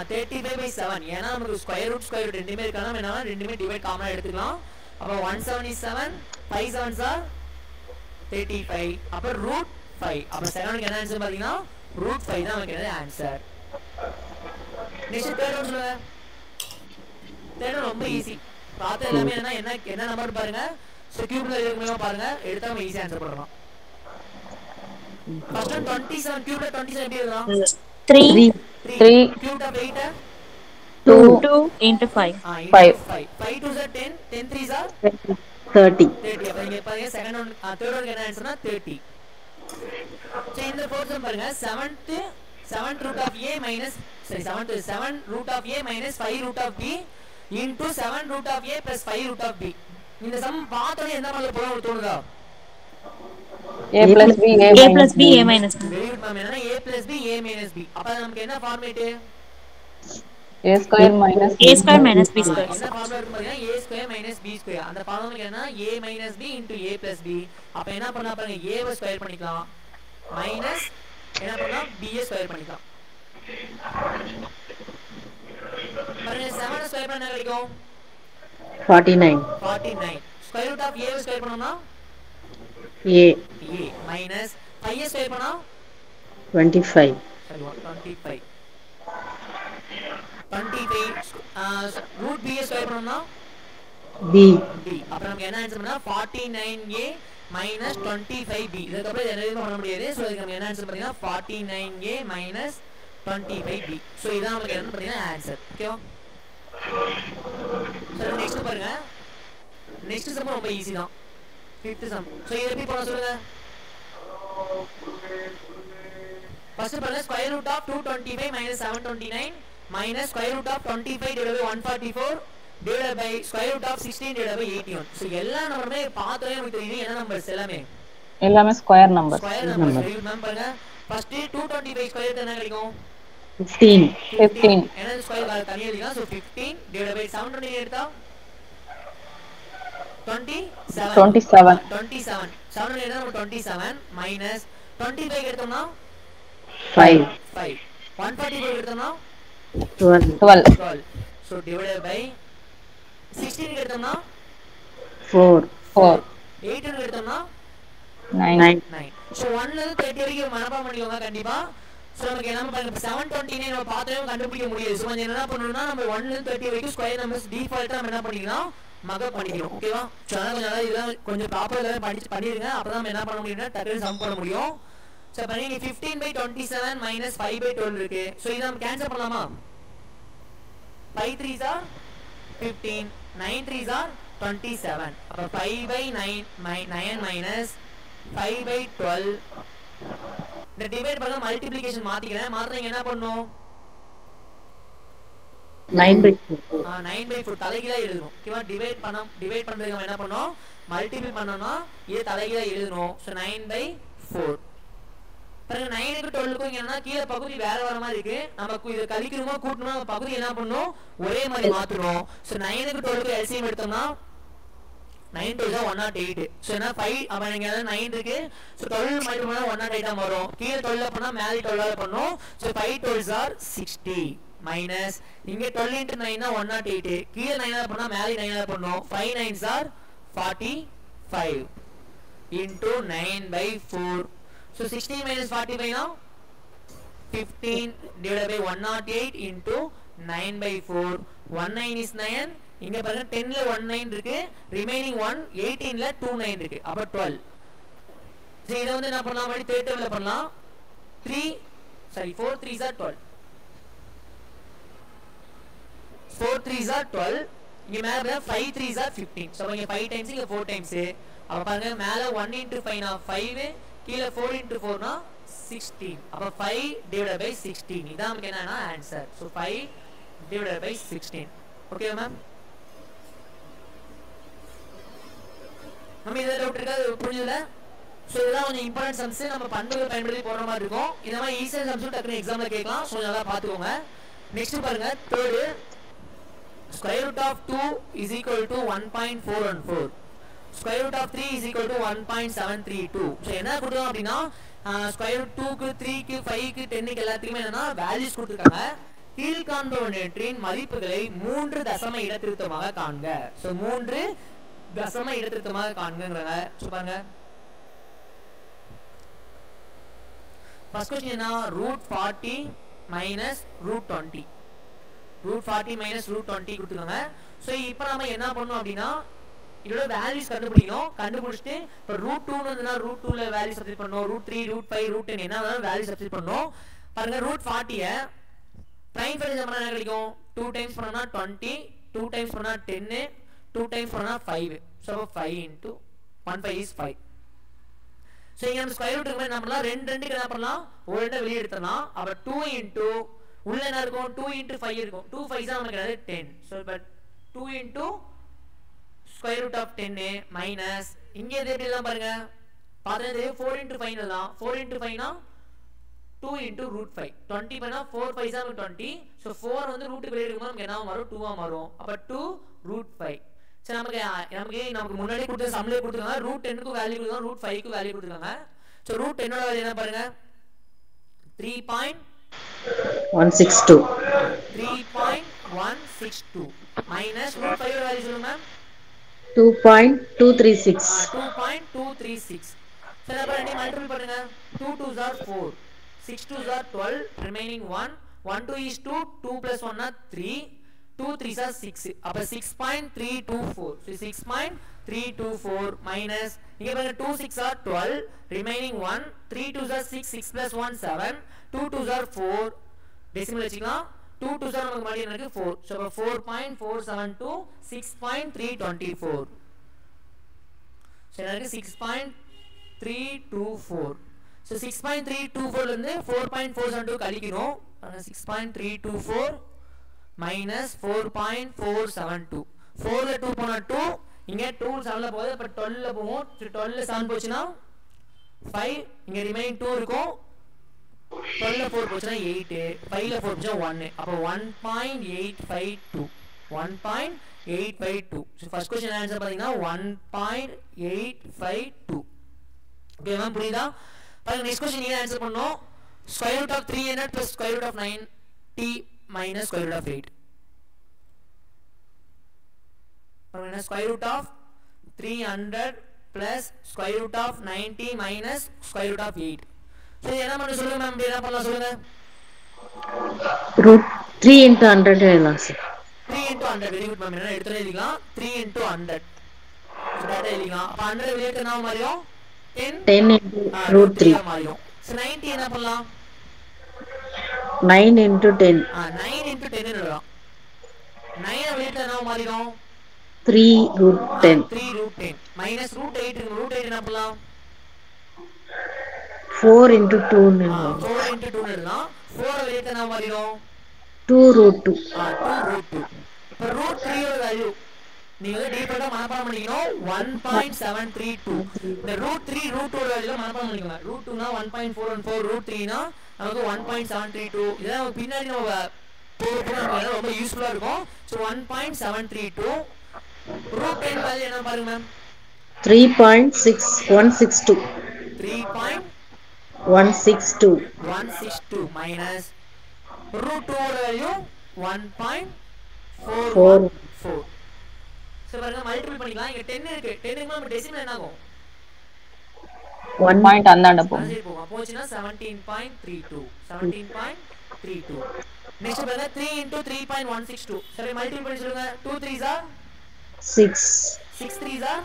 Speaker 1: 35/7 ஏனா நமக்கு ஸ்கொயர் ரூட் ரெண்டுமே இருக்கனால நம்ம என்ன ரெண்டுமே டிவைட் காமனா எடுத்துக்கலாம் அப்ப 1 7 is 7 5 7s are 35 அப்ப √5 அப்ப செகண்ட்க்கு என்ன ஆன்சர் பாத்தீங்கன்னா √5 தான் நமக்கு என்ன ஆன்சர் நெக்ஸ்ட் தேர்ட் ஒன் சொல்லுங்க தேர்ட் ரொம்ப ஈஸி பாத்த எல்லாமே என்ன நம்பர் பாருங்க சோ கியூப்ல இருக்குமா பாருங்க எடுத்தா நம்ம ஈஸியா ஆன்சர் பண்ணலாம் First one 27 cube 27 எப்படி எழுதலாம்
Speaker 2: 3
Speaker 1: cube of 8
Speaker 2: 2
Speaker 3: into 5
Speaker 1: 5 2s are 10 10 3s are
Speaker 2: 30
Speaker 1: அப்ப இங்க பாருங்க செகண்ட் ஒன் தேர்ட் ஒன் என்ன ஆன்சர்னா 30 சோ இந்த ஃபோர்த் சம் பாருங்க 7th root of a minus 7 root of a minus 5 root of b into 7 root of a plus 5 root of b இந்த some பார்த்தோனே என்ன பண்ணல போற தோணுதா
Speaker 2: a plus b
Speaker 3: a minus b
Speaker 1: very good ma'am என்னன்னா a plus b a minus b அப்ப நமக்கு என்ன format
Speaker 2: a square minus
Speaker 3: b square
Speaker 1: என்ன ஃபார்முலா இருக்கு பாத்தீங்கன்னா a square minus b square அந்த ஃபார்முலா என்னன்னா a minus b into a plus b அப்ப என்ன பண்ணா பாருங்க a வை ஸ்கொயர் பண்ணிக்கலாம் மைனஸ் என்ன பண்ணா b யை ஸ்கொயர் பண்ணிக்கலாம் பாருங்க 7 ஸ்கொயர் பண்ணா கிடைக்கும் 49 ஸ்கொயர் ரூட் ஆஃப் a வை ஸ்கொயர் பண்ணோம்னா a minus 5 ஸ்கொயர் பண்ணா 25 root b ஸ்கொயர் பண்ணோம்னா b அப்ப நமக்கு என்ன ஆன்சர் பண்ணா 49a minus 25b இதுக்கு அப்புறம் எதுவும் பண்ண முடியாது சோ இதுக்கு நம்ம என்ன ஆன்சர் பாத்தீங்கன்னா 49a minus 25b சோ இதான் நமக்கு என்ன பாத்தீங்கன்னா ஆன்சர் ஓகேவா சோ நெக்ஸ்ட் பாருங்க நெக்ஸ்ட் சம் ரொம்ப ஈஸி தான் ஃபிஃப்த் சம் சோ இத எப்படி பண்ண சொல்லுங்க ஃபர்ஸ்ட் பாருங்க square root of 225 minus 729 minus square root of 25 divided by 144 divided by square root of 16 divided by 81 so எல்லா நம்பருமே பார்த்தோனே நமக்கு தெரியும் என்ன நம்பர்ஸ் எல்லாமே
Speaker 2: ஸ்கொயர் நம்பர்
Speaker 1: சரி மேம் பாருங்க ஃபர்ஸ்ட் 225 ஸ்கொயர் என்ன கிடைக்கும்
Speaker 2: 15
Speaker 1: என்ன ஸ்கொயர் தனியா எழுதிக்கலாம் so 15 divided by 729 எடுத்தா 27 7 எடுத்தா நம்ம 27 minus 25 எடுத்தோம்னா 5 144 எடுத்தோம்னா
Speaker 2: 12
Speaker 1: so divided by 16 எடுத்தோம்னா
Speaker 2: 4
Speaker 1: 8 எடுத்தோம்னா
Speaker 2: 9
Speaker 1: so 1 ல இருந்து 30 வரைக்கும் மனப்பாடம் பண்ணிக்கோங்க கண்டிப்பா சோ நமக்கு என்ன பாருங்க 729 நம்ம பார்த்தே கண்டுபிடிக்க முடியாது சோ என்னன்னா பண்ணனும்னா நம்ம 1 ல இருந்து 30 வரைக்கும் ஸ்கொயர் நம்பர்ஸ் டிஃபால்ட்டா நம்ம என்ன பண்ணிக்கலாம் மகப் பண்ணிக்கணும். ஓகேவா? ஸோ அதனால் கொஞ்சம் நல்லா இதெல்லாம் கொஞ்சம் ப்ராப்பராக இதெல்லாம் படிச்சு பண்ணிடுங்க. அப்போ தான் நம்ம என்ன பண்ண முடியும்னா டக்குனு சம் பண்ண முடியும். ஸோ இப்போ நீங்கள் 15/27 மைனஸ் 5/12 இருக்கு. ஸோ இதை நம்ம கேன்சல் பண்ணலாமா? 5 3s are 15, 9 3s are 27. அப்போ 5/9 மைனஸ் 5/12. இந்த டிவைட் பண்ண மல்டிப்ளிகேஷன் மாத்திக்கிறேன். மாத்திரீங்க என்ன பண்ணும்?
Speaker 2: 9/4.
Speaker 1: 9/4 தலைகீழா எழுதணும். ஓகேவா? டிவைட் பண்றதுக்கு நம்ம என்ன பண்ணோம்? மல்டிபிள் பண்ணோம்னா இது தலைகீழா எழுதணும். ஸோ 9/4. பாருங்க 9க்கு 12க்கும் என்னன்னா கீழே பகுதி வேற வேற மாதிரி இருக்கு. நம்ம இதை கழிக்கணுமா கூட்டணுமா பகுதி என்ன பண்ணணும்? ஒரே மாதிரி மாத்தணும். ஸோ 9க்கு 12க்கு எல்சிஎம் எடுத்தோம்னா 9 2 is 108. ஸோ என்ன 5 அப்போ நீங்க 9 இருக்கு. ஸோ 12 மல்டிபிள் பண்ணா 108 தான் வரும். கீழே 12 பண்ணா மேலே 12 பண்ணும். ஸோ 5 12s are 60 மைனஸ் இங்க 12 into 9 தான் 108. கீழே 9 பண்ணா மேலே 9 பண்ணும். 5 9s are 45 into 9/4. So 16 minus 45 now 15 divided by 108 into 9/4. 19 is 9. இங்க பாருங்க 10 ல 19 இருக்கு. ரிமைனிங் 1 18 ல 29 இருக்கு. அப்ப 12. சரி இத வந்து என்ன பண்ணலாம்? மறுபடியும் தேர்ட் டேபிள்ல பண்ணலாம். 4 3s are 12. 4 3s are 12. இங்க மேல 5 3s are 15. சோ இங்க 5 times இங்க 4 times. அப்ப பாருங்க மேல 1 into 5 னா 5, கீழ 4 into 4 னா 16. அப்ப 5 divided by 16. இதான் நமக்கு என்னன்னா answer. So 5 divided by 16. Okay ma'am? நம்ம இத டவுட் இருக்கா? புரியுதுல? சோ இதெல்லாம் கொஞ்சம் இம்பார்ட்டன்ட் சம்ஸ் நம்ம பண்புகள் பயன்படுத்தி போற மாதிரி இருக்கும். இந்த மாதிரி ஈஸியான சம்ஸ் டக்குனு எக்ஸாம்ல கேட்கலாம். சோ நல்லா பாத்துக்கோங்க. நெக்ஸ்ட் பாருங்க third square root of 2 is equal to 1.414. square root of 3 is equal to 1.732. so என்ன கொடுத்தோம் அப்படின்னா square root 2 க்கு 3 க்கு 5 க்கு 10 க்கு எல்லாத்துக்குமே என்னன்னா வேல்யூஸ் கொடுத்திருக்காங்க. கீழ்காண்பவற்றின் மதிப்புகளை 3 தசம இடத்திருத்தமாக காண்க. சோ 3 தசம இடத்திருத்தமாக காண்கங்கறாங்க. சோ பாருங்க ஃபர்ஸ்ட் क्वेश्चन என்ன √40 minus √20. √40 minus √20 கொடுத்துருக்காங்க. சோ இப்போ நாம என்ன பண்ணனும் அப்படினா இதோட வேல்யூஸ் கண்டுபிடிக்கணும். கண்டுபிடிச்சிட்டு இப்ப √2 ன்னு வந்தா √2 ல வேல்யூ சப்ஸ்டிட் பண்ணனும். √3 √5 √10 என்ன வேணாலும் வேல்யூ சப்ஸ்டிட் பண்ணனும். பாருங்க √40 பிரைம் ஃபேக்டர் பண்ணா என்ன கிடைக்கும்? 2 டைம்ஸ் பண்ணா 20, 2 டைம்ஸ் பண்ணா 10, 2 டைம்ஸ் பண்ணா 5. So 5 into 1 5 is 5. சோ இங்க நம்ம ஸ்கொயர் ரூட் என்ன பண்ணலாம்? 2 என்ன பண்ணலாம்? ஒரு ரெண்ட வெளிய எடுத்துறலாம். அப்ப 2 into உள்ள என்ன இருக்கும்? 2 into 5 இருக்கும். 2 5s ஆ நமக்கு என்னது 10. So but 2 into square root of 10 minus இங்க இது எப்படி எல்லாம் பாருங்க பாருங்க 4 into 5 தான் 4 into 5 னா 2 into √5 20 பண்ணா 4 5s are 20. so 4 வந்து ரூட் வெளிய எடுக்கும்போது நமக்கு என்ன வரும்? 2 ஆ மாறும். அப்ப 2 √5. சரி நமக்கு முன்னாடி கொடுத்த சம்ல கொடுத்திருக்காங்க √10 க்கு வேல்யூ கொடுத்தாங்க √5 க்கு வேல்யூ கொடுத்திருக்காங்க. சோ √10 ஓட வேல்யூ என்ன பாருங்க
Speaker 2: 3.162
Speaker 1: 3.162 minus √5 ஓட வேல்யூ சொல்லுங்க மேம்
Speaker 2: 2.236.
Speaker 1: 2.236. சரி அப்ப ரெண்டையும் மல்டிபிள் பண்ணுங்க. 2 2s are 4, 6 2s are 12, remaining 1, 1 2 is 2, 2 plus 1 are 3, 2 3s are 6. அப்ப 6.324. so 6.324 minus இங்க பாருங்க 2 6 are 12, remaining 1, 3 2s are 6, 6 plus 1 7, 2 2s are 4. Decimal வச்சுக்கலாம். 2 2s are நமக்கு மறுபடியும் எனக்கு 4. so 4.472 6.324. so எனக்கு 6.324. so 6.324 ல இருந்து 4.472 கழிக்கணும். 6.324 minus 4.472. 4 ல 2 போனா 2, இங்க 2 7 ல போகுது. அப்ப 12 ல போகும். 12 ல 7 போச்சுனா 5, இங்க ரிமைனிங் 2 இருக்கும். 12 ல 4 போச்சுனா 8, 5 ல 4 போச்சுனா 1. அப்ப 1.852. 1.852. so first question answer பாத்தீங்கன்னா 1.852. ஓகே மேம் புரியுதா? பாருங்க நெக்ஸ்ட் क्वेश्चन நீங்க ஆன்சர் பண்ணனும். square root of 300 plus square root of 9t minus square root of 8. பாருங்க square root of 300 plus square root of 90 minus square root of 8. so என்ன பண்ண சொல்லுங்க ma'am? என்ன பண்ணலாம் சொல்லுங்க?
Speaker 2: √3 into 100 எழுதலாம் sir.
Speaker 1: 3 into 100 very good ma'am. என்ன எடுத்து எழுதிக்கலாம் 3 into 100 டேட்டா எழுதிக்கலாம். அப்ப 100 வெளியே எடுத்தா என்ன மாறிடும் 10
Speaker 2: 10 into root 3.
Speaker 1: மாறிடும். சோ 90 என்ன பண்ணலாம்
Speaker 2: 9 into 10.
Speaker 1: 9 into 10 எழுதலாம். 9 வெளியே எடுத்தா என்ன மாறிடும்
Speaker 2: 3 root 10.
Speaker 1: 3 root 10 minus root 8 இருக்கு. root 8 என்ன பண்ணலாம்
Speaker 2: 4 into 2.
Speaker 1: 4 into 2 எழுதலாம். 4 வெளியே எடுத்தா என்ன மாறிடும்
Speaker 2: 2 root 2.
Speaker 1: 2 root 2. இப்போ root 3 ஓட வேல்யூ நீங்க வந்து டீஃபால்ட்டா மனப்பாடம் பண்ணிக்கணும் 1.732. இந்த root 3 root 2 ஓட வேல்யூ மனப்பாடம் பண்ணிக்கோங்க. root 2 னா 1.414, root 3 னா நமக்கு 1.732. இதெல்லாம் நமக்கு பின்னாடி நம்ம போக நமக்கு ரொம்ப யூஸ்ஃபுல்லா இருக்கும். சோ 1.732 root 10 வேல்யூ என்ன பாருங்க மேம்
Speaker 2: 3.6162.
Speaker 1: 3.162 minus root 2 ஓட வேல்யூ 1.414. சோ பாருங்க மல்டிபிள் பண்ணிக்கலாம். இங்க 10 இருக்கு. 10 க்கு நம்ம டெசிமல் என்ன ஆகும்
Speaker 2: 1 point
Speaker 4: அந்தாண்ட போகும்.
Speaker 1: சரி போகும். போச்சுனா 17.32. 17.32. நெக்ஸ்ட் பாருங்க 3 into 3.162. சரி மல்டிபிள் பண்ணி சொல்லுங்க. 2 3s are
Speaker 2: 6.
Speaker 1: 6 3s are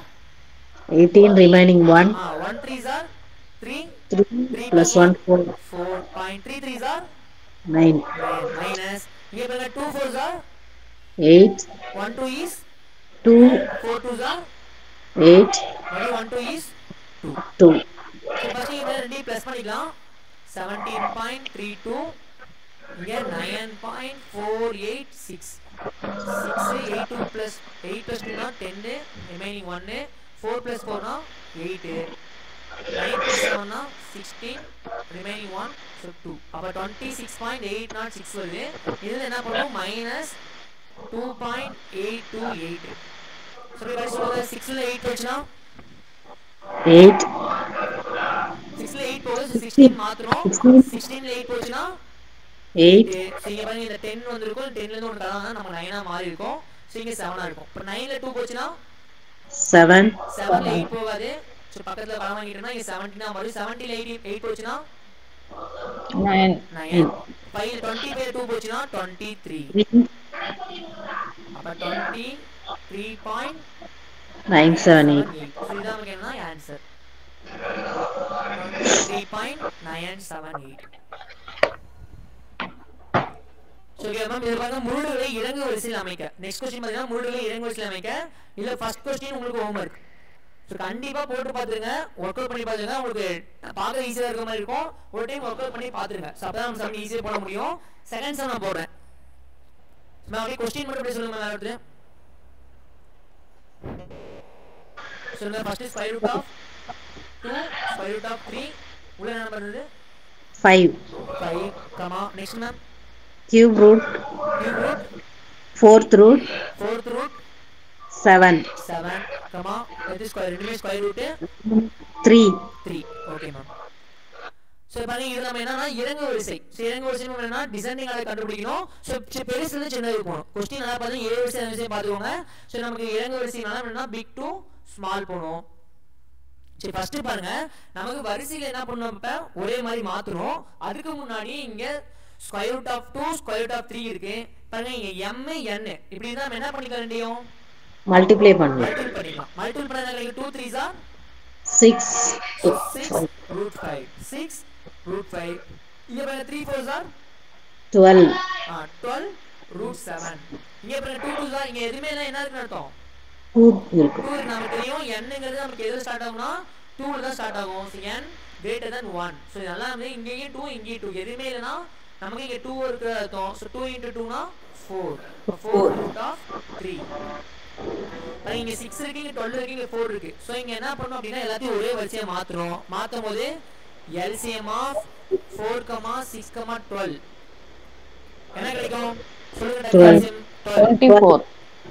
Speaker 2: 18 remaining 1.
Speaker 1: 1 3s are 3
Speaker 2: 3 plus 1 4.
Speaker 1: 4.3 3s are
Speaker 2: 9.
Speaker 1: minus இங்க பாருங்க 2 4s are
Speaker 2: 8.
Speaker 1: 1 2 is
Speaker 2: 2.
Speaker 1: 4 2s are
Speaker 2: 8.
Speaker 1: maybe 1 2 is 2.
Speaker 2: 2.
Speaker 1: So first இங்க ரெண்டையும் ப்ளஸ் பண்ணிக்கலாம். 17.32 இங்க 9.486. 6 8 2 plus 8 plus 2 னா 10 remaining 1 4 plus 4 னா 8 9 plus 7 னா 16 remaining 1 so 2 அப்ப 26.806 வருது. இதுல என்ன பண்ணும் minus 2.828. சரி गाइस சொல்லுங்க 6 ல 8 போச்சுனா
Speaker 2: 8.
Speaker 1: 6 ல 8 போகுது 16 மாத்துறோம். 16 ல 8 போச்சுனா
Speaker 2: 8.
Speaker 1: சீங்க பாருங்க இந்த 10 வந்திருக்கும். 10 ல இருந்து ஒரு கலந்தா நம்ம 9 ஆ மாறி இருக்கும். சீங்க 7 ஆ இருக்கும். இப்போ 9 ல 2 போச்சுனா
Speaker 2: 7.
Speaker 1: 7 ல 8 போகாது. சோ பக்கத்துல கலம் வாங்கிட்டேன்னா இங்க 17 ஆ மாறும். 17 ல 8 போச்சுனா
Speaker 4: 9.
Speaker 1: 9. 5 ல 25 ல 2 போச்சுனா 23. அப்ப 23.978. சோ இதான் நமக்கு என்ன ஆன்சர் 23.978. சோ ஓகே மேம் இது பாருங்க முழுடுகளை இறங்கு வரிசையில் அமைக்க. நெக்ஸ்ட் क्वेश्चन பாத்தீங்கன்னா முழுடுகளை இறங்கு வரிசையில் அமைக்க. இல்ல ஃபர்ஸ்ட் क्वेश्चन உங்களுக்கு ஹோம்வொர்க். சோ கண்டிப்பா போட்டு பாத்துருங்க. வொர்க் அவுட் பண்ணி பாத்துங்க. உங்களுக்கு பார்க்க ஈஸியா இருக்க மாதிரி இருக்கும். ஒரு டைம் வொர்க் அவுட் பண்ணி பாத்துருங்க. சோ அப்பதான் நம்ம சம் ஈஸியா போட முடியும். செகண்ட் சம் நான் போடுறேன். மேம் அப்படியே क्वेश्चन மட்டும் அப்படியே சொல்லுங்க மேம் அடுத்து. சொல்லுங்க first square root of 2 square root of 3 உள்ள என்ன நம்பர் வருது
Speaker 2: 5.
Speaker 1: 5 comma next ma'am
Speaker 2: Cube root. Fourth root. 7.
Speaker 1: 7 comma இது ஸ்கொயர் ரெண்டுமே square root
Speaker 2: 3.
Speaker 1: Okay ma'am. So பாருங்க இது நம்ம என்னன்னா இறங்கு வரிசை. சோ இறங்கு வரிசை என்னன்னா டிசெண்டிங் ஆர்டர் கண்டுபிடிக்கணும். சோ பெருசுல இருந்து சின்னது போணும். क्वेश्चन நல்லா பாருங்க ஏ வரிசை வரிசை பாத்துக்கோங்க. சோ நமக்கு இறங்கு வரிசைனால என்னன்னா பிக் டு ஸ்மால் போணும். சரி ஃபர்ஸ்ட் பாருங்க நமக்கு வரிசையில என்ன பண்ணனும் இப்ப ஒரே மாதிரி மாத்துறோம். அதுக்கு முன்னாடி இங்க square root of 2 square root of 3 இருக்கு. பாருங்க இங்க m n இப்படி இருந்தா நம்ம என்ன பண்ணிக்க வேண்டியும்
Speaker 2: மல்டிப்ளை பண்ணலாம்.
Speaker 1: மல்டிபிள் பண்ணா கிடைக்கும் 2 3s are
Speaker 2: 6
Speaker 1: root 5 6 root 5 இங்க பாருங்க 3 4s are
Speaker 2: 12
Speaker 1: 12 root 7 இங்க பாருங்க 2 2s are இங்க எதுமே இல்ல என்ன இருக்குன்னு அர்த்தம்
Speaker 2: 2 இருக்கு.
Speaker 1: 2 நமக்கு தெரியும் n-ங்கிறது நமக்கு எதுல ஸ்டார்ட் ஆகும்னா 2 ல தான் ஸ்டார்ட் ஆகும். so n greater than 1 so இதெல்லாம் வந்து இங்கேயும் 2 இங்கேயும் 2 எதுமே இல்லனா நமக்கு இங்க 2 இருக்கு அர்த்தம். so 2 into 2 னா 4 root of 3 இங்க 6 இருக்கு இங்க 12 இருக்கு இங்க 4 இருக்கு. சோ இங்க என்ன பண்ணனும் அப்படினா எல்லாத்தையும் ஒரே வரிசையா மாத்துறோம். மாத்தும்போது LCM of 4, 6, 12 என்ன கிடைக்கும் சொல்லுங்க LCM
Speaker 4: 24.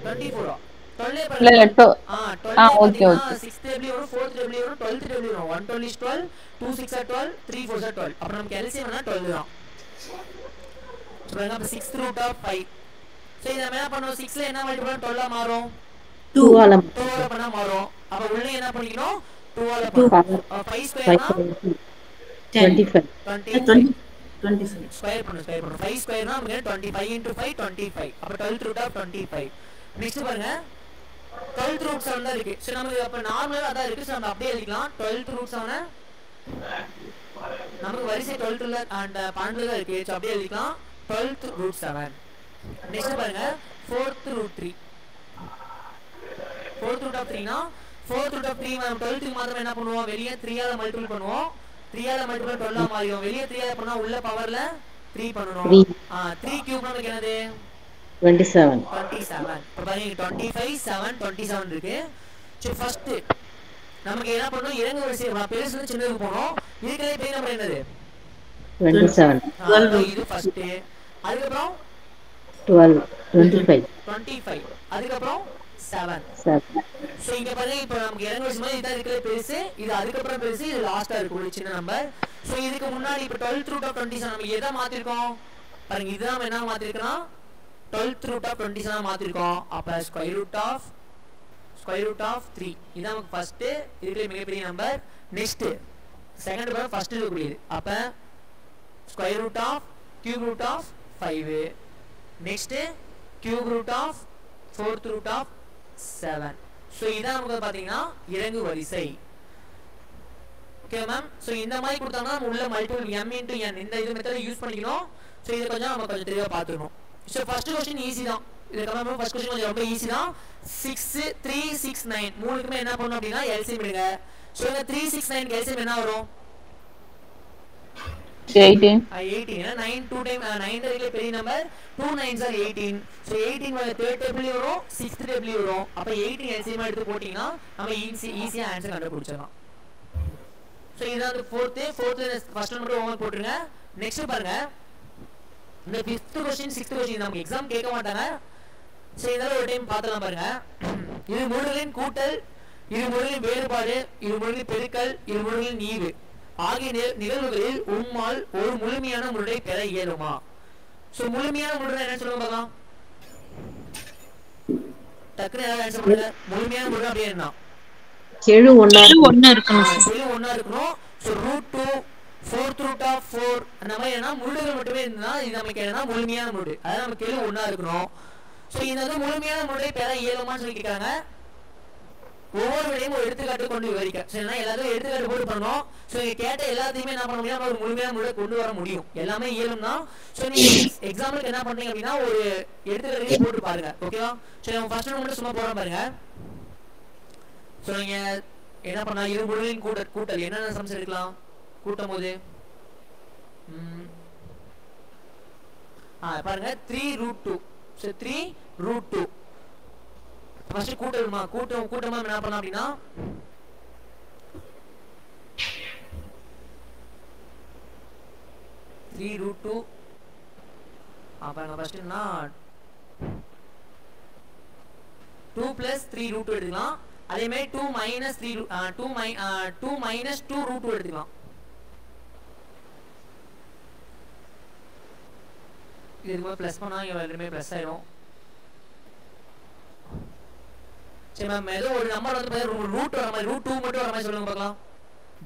Speaker 1: 24 12
Speaker 4: இல்ல 2.
Speaker 1: 12
Speaker 4: ஓகே ஓகே
Speaker 1: 6th W வரும் 4th W வரும் 12th W வரும் 1 12 is 12 2 6 are 12 3 4 are 12 அப்ப நமக்கு LCM என்ன 12 தான். சொல்லுங்க அப்ப 6th root of 5 சோ இத என்ன பண்ணுவோம் 6 ல என்ன மல்டிபிள் பண்ணா 12 ஆ மாறும்
Speaker 2: 2 ஆல
Speaker 1: பண்ணா மாறும். அப்ப உள்ள என்ன பண்ணிக்கணும் 2 ஆல பண்ணணும். 5 ஸ்கொயர்னா
Speaker 2: 25.
Speaker 1: 20
Speaker 2: 25.
Speaker 1: ஸ்கொயர் பண்ணு 5 ஸ்கொயர்னா நமக்கு 25 into 5 25. அப்ப 12th root of 25. நெக்ஸ்ட் பாருங்க 12th root 7 தான் இருக்கு. சோ நமக்கு அப்ப நார்மலா அதான் இருக்கு. சோ நம்ம அப்படியே எழுதிக்கலாம். 12th root 7 நமக்கு வரிசை 12th ல and 12ல தான் இருக்கு. சோ அப்படியே எழுதிக்கலாம். 12th root 7. நெக்ஸ்ட் பாருங்க 4th root 3. 4th root of 3 னா 4th root of 3 நம்ம 12th க்கு மாத்திரம் என்ன பண்ணுவோம்? வெளிய 3 ஆல மல்டிபிள் பண்ணுவோம். 3 ஆல மல்டிபிள் 12 ஆ மாறிடும். வெளிய 3 ஆல பண்ணா உள்ள பவர்ல 3 பண்ணனும். 3 கியூப் நமக்கு என்னது?
Speaker 2: 27.
Speaker 1: 27. இப்ப பாருங்க 25 7 27 இருக்கு. சோ ஃபர்ஸ்ட் நமக்கு என்ன பண்ணனும்? இறங்கு வரிசை பெருசுல இருந்து சின்னதுக்கு போறோம். இதுக்கே பெரிய நம்பர் என்னது?
Speaker 2: 27.
Speaker 1: 12 இது ஃபர்ஸ்ட். அதுக்கு அப்புறம்
Speaker 2: 12. 25.
Speaker 1: 25. அதுக்கு அப்புறம் 7.
Speaker 2: 7.
Speaker 1: சோ இங்க பாருங்க இப்போ நமக்கு இறங்கு வரிசை மாதிரி இதான் இருக்கிற பெருசு. இது அதுக்கு அப்புறம் பெருசு. இது லாஸ்டா இருக்கு ஒரு சின்ன நம்பர். சோ இதுக்கு முன்னாடி இப்போ 12th root of 27 நம்ம எதை மாத்திருக்கோம்? பாருங்க இதுதான் நம்ம என்ன மாத்திருக்கோம்? 12th root of 27 மாத்திருக்கோம். அப்ப square root of 3 இதான் நமக்கு ஃபர்ஸ்ட் இதுல மிகப்பெரிய நம்பர். நெக்ஸ்ட் செகண்ட் பார் ஃபர்ஸ்ட் இருக்கக்கூடியது. அப்ப square root of cube root of 5. Next cube root of 4th root of 7. So இதான் நமக்கு பாத்தீங்கன்னா இறங்கு வரிசை. Okay ma'am. சோ இந்த மாதிரி கொடுத்தாங்கன்னா நம்ம உள்ள மல்டிபிள் m into n இந்த இது மெத்தட் யூஸ் பண்ணிக்கணும். சோ இது கொஞ்சம் நம்ம கொஞ்சம் தெளிவா பாத்துக்கணும். சோ ஃபர்ஸ்ட் क्वेश्चन ஈஸி தான். இது கமெண்ட் ஃபர்ஸ்ட் क्वेश्चन கொஞ்சம் ரொம்ப ஈஸி தான். 6 3 6 9 மூணுக்குமே என்ன பண்ணனும் அப்படினா LCM எடுங்க. சோ இந்த 3 6 9 க்கு LCM என்ன வரும்?
Speaker 4: 18.
Speaker 1: 18 9 2 டைம் 9 இருக்கே பெரிய நம்பர் 2 9s are 18. சோ 18 வர தேர்ட் டேபிள் வரும் 6th டேபிள் வரும். அப்ப 18 LCM எடுத்து போடினா நம்ம ஈஸியா ஆன்சர் கண்டுபிடிச்சிடலாம். சோ இதான் அந்த fourth ஃபர்ஸ்ட் நம்பர் ஹோம்வொர்க் போட்டுருங்க. நெக்ஸ்ட் பாருங்க இந்த 5th क्वेश्चन 6th क्वेश्चन நமக்கு எக்ஸாம் கேட்க மாட்டாங்க. சோ இதெல்லாம் ஒரு டைம் பார்த்தலாம் பாருங்க. இது மூணுகளின் கூட்டல், இது மூணுகளின் வேறுபாடு, இது மூணுகளின் பெருக்கல், இது மூணுகளின் ஈவு ஆகிய நிகழ்வுகளில் உம்மால் ஒரு முழுமையான முறை பெற இயலுமா? சோ முழுமையான முறை என்ன சொல்லுங்க பார்க்கலாம். டக்குனு யாராவது ஆன்சர் பண்ணுங்க. முழுமையான முறை அப்படியே என்ன?
Speaker 2: கெழு ஒண்ணா
Speaker 3: இருக்கணும்.
Speaker 1: கெழு ஒண்ணா இருக்கணும். சோ √2 4th root of 4 அந்த மாதிரி என்ன முழுகள் மட்டுமே இருந்தா இது நமக்கு என்னன்னா முழுமையான முறை. அதாவது நமக்கு கெழு ஒண்ணா இருக்கணும். சோ இந்த வந்து முழுமையான முறை பெற இயலுமான்னு சொல்லி கேக்குறாங்க. ஒவ்வொரு விடையும் ஒரு எடுத்துக்காட்டு கொண்டு விவரிக்க. சரினா எல்லாரும் எடுத்துக்காட்டு போட்டு பண்ணனும். சோ நீங்க கேட்ட எல்லாத்தையுமே என்ன பண்ண முடியும்? ஒரு முழுமையான முறை கொண்டு வர முடியும். எல்லாமே இயலும் தான். சோ நீங்க எக்ஸாம்பிளுக்கு என்ன பண்றீங்க அப்படினா ஒரு எடுத்துக்காட்டு போட்டு பாருங்க. ஓகேவா? சோ நம்ம ஃபர்ஸ்ட் மட்டும் சும்மா போறோம் பாருங்க. சோ நீங்க என்ன பண்ணா இரு முழுகளின் கூட்டல் என்னென்ன சம்ஸ் எடுக்கலாம்? கூட்டும்போது பாருங்க 3√2. சோ 3√2 ஃபர்ஸ்ட் கூட்டணுமா? கூட்டமா என்ன பண்ணலாம் அப்படினா 3√2 பாருங்க ஃபர்ஸ்ட் என்ன 2 plus 3√2 எடுத்துக்கலாம். அதே மாதிரி 2 minus 2√2 எடுத்துக்கலாம். இதுக்கு பிளஸ் பண்ணா இங்க ரெண்டுமே பிளஸ் ஆயிடும். சரி மேம் ஏதோ ஒரு நம்பர் வந்து ரூட் வர மாதிரி √2 மட்டும் வர மாதிரி சொல்லுங்க பார்க்கலாம்.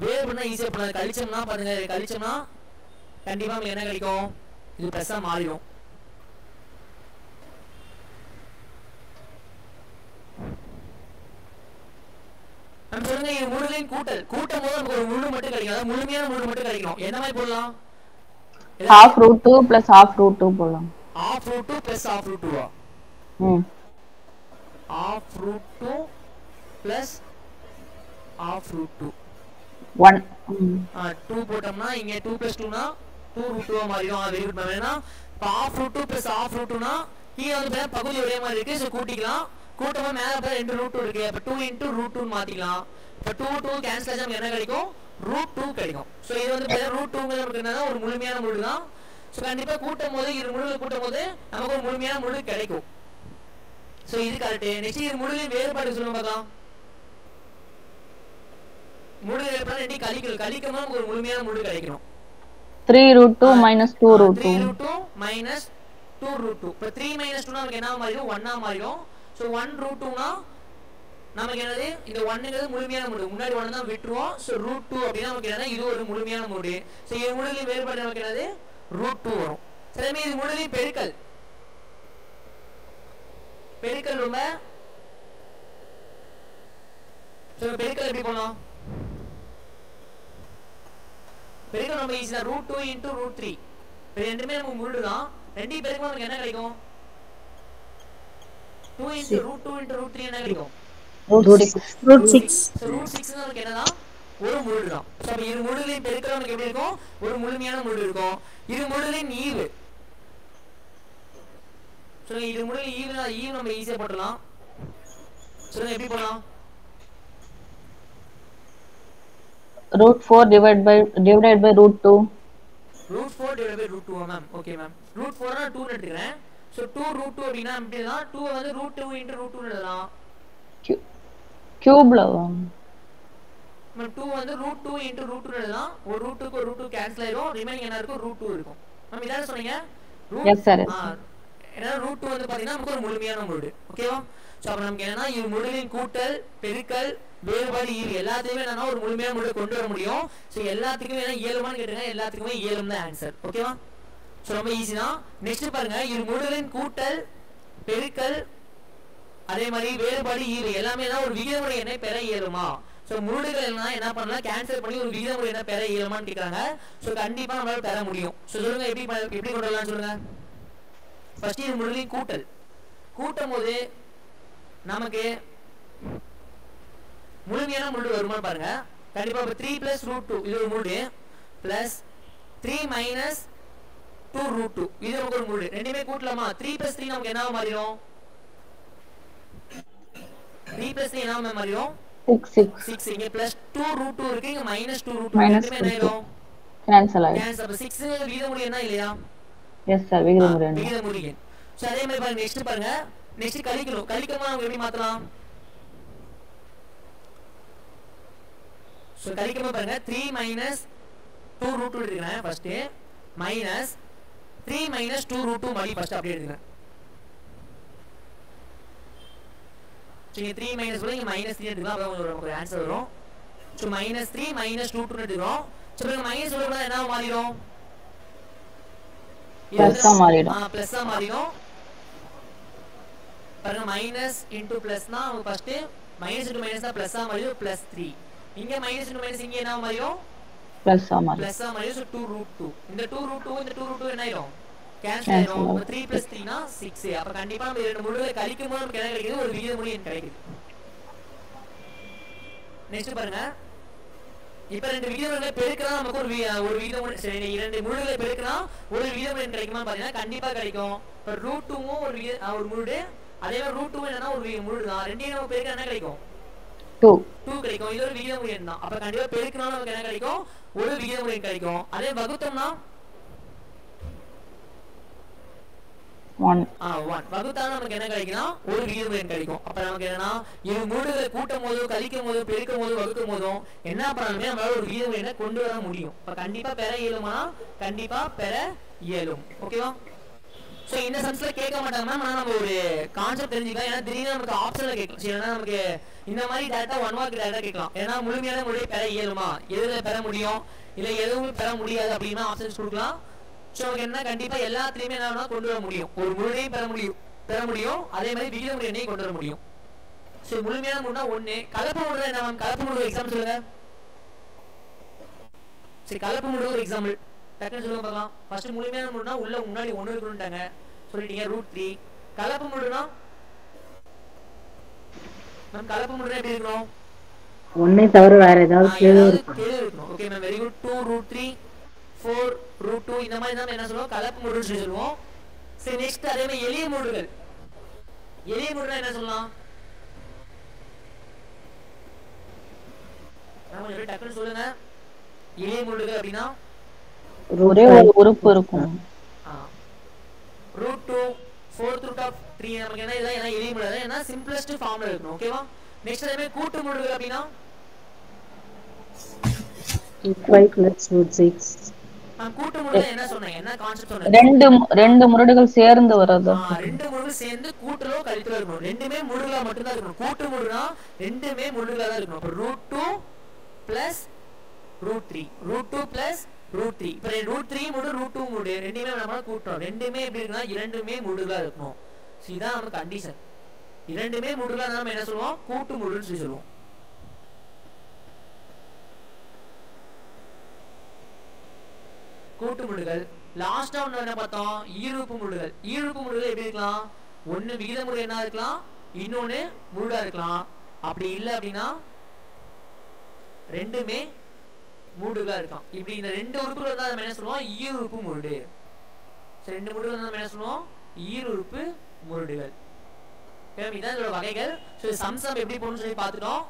Speaker 1: வேர் பண்ணா ஈஸியா பண்ணலாம். கழிச்சோம்னா பாருங்க கழிச்சோம்னா கண்டிப்பா நமக்கு என்ன கிடைக்கும்? இது பிளஸ்ஸா மாறிடும். நம்ம சொல்லுங்க இது முழுகளின் கூட்டல். கூட்டும் போது நமக்கு ஒரு முழு மட்டும் கிடைக்கும். அதாவது முழுமையான முழு மட்டும் கிடைக்கும். என்ன மாதிரி போடலாம்?
Speaker 4: half √2 plus half √2 போடலாம்.
Speaker 1: half √2 plus half √2 half √2 plus half √2
Speaker 4: 1
Speaker 1: 2 போட்டோம்னா இங்க 2 plus 2 னா 2√2 ஆ மாறிடும். Very good ma'am. ஏனா half √2 plus half √2 னா கீழ வந்து பகுதி ஒரே மாதிரி இருக்கு. சோ கூட்டிக்கலாம். கூட்டமா மேல போய் 2 √2 இருக்கு. அப்ப 2 into √2 ன்னு மாத்திக்கலாம். அப்ப 2 கேன்சல் ஆச்சா நமக்கு என்ன கிடைக்கும்? √2 கிடைக்கும். சோ இது வந்து √2ங்கிறது நமக்கு என்னன்னா ஒரு முழுமையான முழு தான். சோ கண்டிப்பா கூட்டும்போது இரு முழுகளை கூட்டும்போது நமக்கு ஒரு முழுமையான முழு கிடைக்கும். சோ இது கரெக்ட். நெக்ஸ்ட் இது முழுகளின் வேறுபாடு சொல்லுங்க பார்க்கலாம். முழு வேறுபாடு ரெண்டையும் கழிக்கும்போது நமக்கு ஒரு முழுமையான முழு கிடைக்கும்.
Speaker 4: 3√2 minus 2√2
Speaker 1: 3√2 minus 2√2. இப்ப 3 minus 2 நமக்கு என்ன மாறிடும்? 1 ஆ மாறிடும். சோ 1√2 னா நமக்கு என்னது? இந்த 1ங்கிறது முழுமையான முழு. முன்னாடி 1 தான் விட்டுருவோம். சோ √2 அப்படினா நமக்கு என்னன்னா இது ஒரு முழுமையான முழு. சோ இந்த முழுகளின் வேறுபாடு நமக்கு என்னது? ரூட் 2 வரும். சரி இது முழுதையும் பெருக்கல் ரொம்ப பெருக்கல் எப்படி பண்ணலாம்? பெருக்கல் ரொம்ப ஈஸி தான். ரூட் 2 இன்டூ ரூட் 3 ரெண்டுமே நமக்கு முழு தான். ரெண்டு பேருக்கும் நமக்கு என்ன கிடைக்கும்? 2 இன்டூ ரூட் 2 இன்டூ ரூட் 3 என்ன கிடைக்கும்?
Speaker 3: root 6.
Speaker 1: So root 6 நமக்கு என்னதான்? ஒரு முழு தான். சோ அப்ப இரு முழுலையும் பெருக்கல் நமக்கு எப்படி இருக்கும்? ஒரு முழுமையான முழு இருக்கும். இரு முழுலையும் ஈவு. சோ இரு முழுலையும் ஈவு நம்ம ஈஸியா போடலாம். சொல்லுங்க எப்படி போடலாம்?
Speaker 4: root 4 divided by root 2.
Speaker 1: root 4 divided by root 2 ma'am. Okay ma'am. root 4 னா 2 எடுத்துக்கிறேன். சோ 2 root 2 அப்படினா எப்படிதான் 2 வந்து root 2 into root 2 எழுதலாம்.
Speaker 4: கியூப்ல
Speaker 1: மேம் 2 வந்து root 2 into root 2 எழுதலாம். ஒரு root 2 க்கு ஒரு root 2 கேன்சல் ஆயிடும். ரிமைனிங் என்ன இருக்கும்? root 2 இருக்கும். மேம் இதானே சொன்னீங்க?
Speaker 4: Yes sir.
Speaker 1: ஏன்னா root 2 வந்து பாத்தீங்கன்னா நமக்கு ஒரு முழுமையான முழு. ஓகேவா? சோ அப்ப நமக்கு என்னன்னா இது முழுவின் கூட்டல் பெருக்கல் வேறுபாடு ஈவு எல்லாத்தையுமே என்னன்னா ஒரு முழுமையான முழு கொண்டு வர முடியும். சோ எல்லாத்துக்குமே என்ன இயலுமான்னு கேட்டீங்க, எல்லாத்துக்குமே இயலும் தான் ஆன்சர். ஓகேவா? சோ ரொம்ப ஈஸி தான். நெக்ஸ்ட் பாருங்க, இது முழுவின் கூட்டல் பெருக்கல் அதே மாதிரி வேறுபாடு ஈவு எல்லாமே தான் ஒரு விகிதமுறை எண்ணை பெற இயலுமா? சோ முழுகள் எல்லாம் என்ன பண்ணலாம்? கேன்சல் பண்ணி ஒரு விகிதமுறை எண்ணை பெற இயலுமான்னு கேக்குறாங்க. சோ கண்டிப்பா நம்மளால பெற முடியும். சோ சொல்லுங்க எப்படி கொண்டு வரலாம் சொல்லுங்க. ஃபர்ஸ்ட் இது முழுவின் கூட்டும் போது நமக்கு முழுமையான முழு வருமானு பாருங்க. கண்டிப்பா 3 plus root 2 இது ஒரு முழு plus 3 minus 2 root 2 இது நமக்கு ஒரு முழு. ரெண்டுமே கூட்டலாமா? 3 plus 3 நமக்கு என்னவா மாறிடும்? 3 plus 3 என்னவா மாறிடும்? 6. இங்க plus 2 root 2 இருக்கு, இங்க minus 2 root 2 ரெண்டுமே என்ன ஆயிடும்?
Speaker 4: கேன்சல் ஆயிடும்.
Speaker 1: அப்ப 6 விகிதமுறை என்ன இல்லையா?
Speaker 4: Yes sir, விகிதமுறை.
Speaker 1: சோ அதே மாதிரி பாருங்க, நெக்ஸ்ட் பாருங்க. நெக்ஸ்ட் கழிக்கமா நம்ம எப்படி மாத்தலாம்? சோ கழிக்கமா பாருங்க, 3 minus 2 root 2 எடுத்துக்கிறேன் ஃபர்ஸ்ட் minus 3 minus 2 root 2 மடி ஃபர்ஸ்ட் அப்படியே எடுத்துக்கிறேன். சோ 3 minus போல இங்க minus 3 எடுத்துக்கலாம். அப்ப நமக்கு ஆன்சர் வரும். சோ minus 3 minus 2 2 எடுத்துக்கிறோம். சோ இங்க மைனஸ் சொல்றப்ப என்ன மாறிடும்?
Speaker 4: பிளஸ் மாறிடும்.
Speaker 1: பிளஸ் மாறிடும். பாருங்க மைனஸ் இன்டு பிளஸ்னா ஃபர்ஸ்ட் மைனஸ் இன்டு மைனஸ் தான் பிளஸ் மாறிடும் plus 3. இங்க மைனஸ் இன்டு மைனஸ் இங்க என்ன மாறிடும்?
Speaker 4: பிளஸ் மாறிடும்.
Speaker 1: சோ 2 root 2 இந்த 2 root 2 இந்த 2 root 2 என்ன ஆயிடும்? கேன்சல் ஆயிடும். 3 plus 3 னா 6. அப்ப கண்டிப்பா நம்ம ரெண்டு முழுகளை கழிக்கும்போது நமக்கு என்ன கிடைக்குது? ஒரு விகிதமுறை எண் கிடைக்குது. நெக்ஸ்ட் பாருங்க, இப்ப ரெண்டு விகிதங்களை பெருக்கினா நமக்கு ஒரு விகிதமுறை, சரி இரண்டு முழுகளை பெருக்கினா ஒரு விகிதமுறை எண் கிடைக்குமா பாத்தீங்கன்னா கண்டிப்பா கிடைக்கும். இப்ப root 2 வும் ஒரு முழு, அதே மாதிரி root 2 என்னன்னா ஒரு முழு தான். ரெண்டையும் நம்ம பெருக்கினா என்ன கிடைக்கும்? 2 கிடைக்கும். இது ஒரு விகிதமுறை எண் தான். அப்ப கண்டிப்பா பெருக்கினாலும் நமக்கு என்ன கிடைக்கும்? ஒரு விகிதமுறை எண் கிடைக்கும். அதே வகுத்தோம்னா 1 வகுத்தாலும் நமக்கு என்ன கிடைக்கும்னா ஒரு விகிதமுறை எண் கிடைக்கும். அப்ப நமக்கு என்னன்னா இது முழுகளை கூட்டும் போதோ கழிக்கும் போதோ பெருக்கும் போதோ வகுக்கும் போதோ என்ன பண்ணாலுமே நம்மளால ஒரு விகிதமுறை எண்ணை கொண்டு வர முடியும். அப்ப கண்டிப்பா பெற இயலுமா? கண்டிப்பா பெற இயலும். ஓகேவா? சோ இந்த சென்ஸ்ல கேட்க மாட்டாங்க மேம். ஆனா நம்ம ஒரு கான்செப்ட் தெரிஞ்சுக்கலாம். ஏன்னா திடீர்னு நமக்கு ஆப்ஷன்ல கேட்கலாம். ஏன்னா நமக்கு இந்த மாதிரி டேட்டா 1 மார்க் டேட்டா கேட்கலாம். ஏன்னா முழுமையான முறையை பெற இயலுமா, எதுல பெற முடியும், இல்ல எதுவும் பெற முடியாது அப்படின்னா ஆப்ஷன்ஸ் கொடுக்கலாம். சோ நமக்கு என்ன கண்டிப்பா எல்லாத்துலயுமே என்ன கொண்டு வர முடியும். ஒரு முழுமையும் பெற முடியும். அதே மாதிரி விகிதமுறை எண்ணையும் கொண்டு வர முடியும். சோ முழுமையான முறைனா 1. கலப்பு முறை என்ன மேம்? கலப்பு முறை எக்ஸாம்பிள் சொல்லுங்க. சரி கலப்பு முறை ஒரு எக்ஸாம்பிள் டக்குன்னு சொல்லுங்க பார்க்கலாம். ஃபர்ஸ்ட் முழுமையான முறைனா உள்ள முன்னாடி 1 இருக்கணும்ட்டாங்க சொல்லிட்டீங்க. √3. கலப்பு முறைனா மேம் கலப்பு முறை எப்படி இருக்கணும்?
Speaker 2: 1 தவிர வேற ஏதாவது கேள்வி
Speaker 1: இருக்கணும். Okay ma'am, very good. 2 √3 4 √2 இந்த மாதிரி தான் என்ன சொல்லுவோம்? கலப்பு முறைன்னு சொல்லுவோம். சரி நெக்ஸ்ட் அதே மாதிரி எளிய முறைகள். எளிய முறைனா என்ன சொல்லலாம்? நாம எப்படி டக்குன்னு சொல்லுங்க. எளிய முறைகள் அப்படினா
Speaker 4: ஒரே ஒரு உறுப்பு இருக்கும்.
Speaker 1: √2 4th root of 3 நமக்கு என்ன இதெல்லாம் எளிய முறை, ஏன்னா சிம்பிளஸ்ட் ஃபார்ம்ல இருக்கணும். ஓகேவா? நெக்ஸ்ட் அதே மாதிரி கூட்டு முறைகள் அப்படினா
Speaker 2: 5 plus √6.
Speaker 1: கூட்டு முறைகள் என்ன சொன்னீங்க? என்ன கான்செப்ட் சொன்னீங்க?
Speaker 4: ரெண்டு முறைகள் சேர்ந்து வரது.
Speaker 1: ரெண்டு முறைகள் சேர்ந்து கூட்டலோ கழித்தலோ இருக்கணும். ரெண்டுமே முறைகளா மட்டும் தான் இருக்கணும். கூட்டு முறைனா ரெண்டுமே முறைகளா தான் இருக்கணும். அப்ப √2 plus √3 √2 plus √3 இப்போ √3 மூடு √2 மூடு ரெண்டுமே நம்ம கூட்டுறோம் ரெண்டுமே எப்படி இருக்குன்னா இரண்டுமே மூடுகளா இருக்கணும் இதுதான் நம்ம கண்டிஷன் இரண்டுமே மூடுகளா நம்ம என்ன சொல்லுவோம் கூட்டு மூடுன்னு சொல்லி சொல்லுவோம் கூட்டு மூடுகள் லாஸ்டா ஒன்று என்ன பார்த்தோம் ஈருறுப்பு மூடுகள் ஈருறுப்பு மூடுகள் எப்படி இருக்கலாம் ஒன்று விகித முறை என்ன இருக்கலாம் இன்னொன்று முழுடா இருக்கலாம் அப்படி இல்லை அப்படின்னா ரெண்டுமே மூடுகளா இருக்கலாம் இப்படி இந்த ரெண்டு உறுப்புகள் தான் நம்ம என்ன சொல்லுவோம் ஈருறுப்பு முருடு ரெண்டு முருடுகள் நம்ம என்ன சொல்லுவோம் ஈருறுப்பு முருடுகள் இதான் இதோட வகைகள் சம்சம் எப்படி போகணும்னு சொல்லி பார்த்துட்டோம்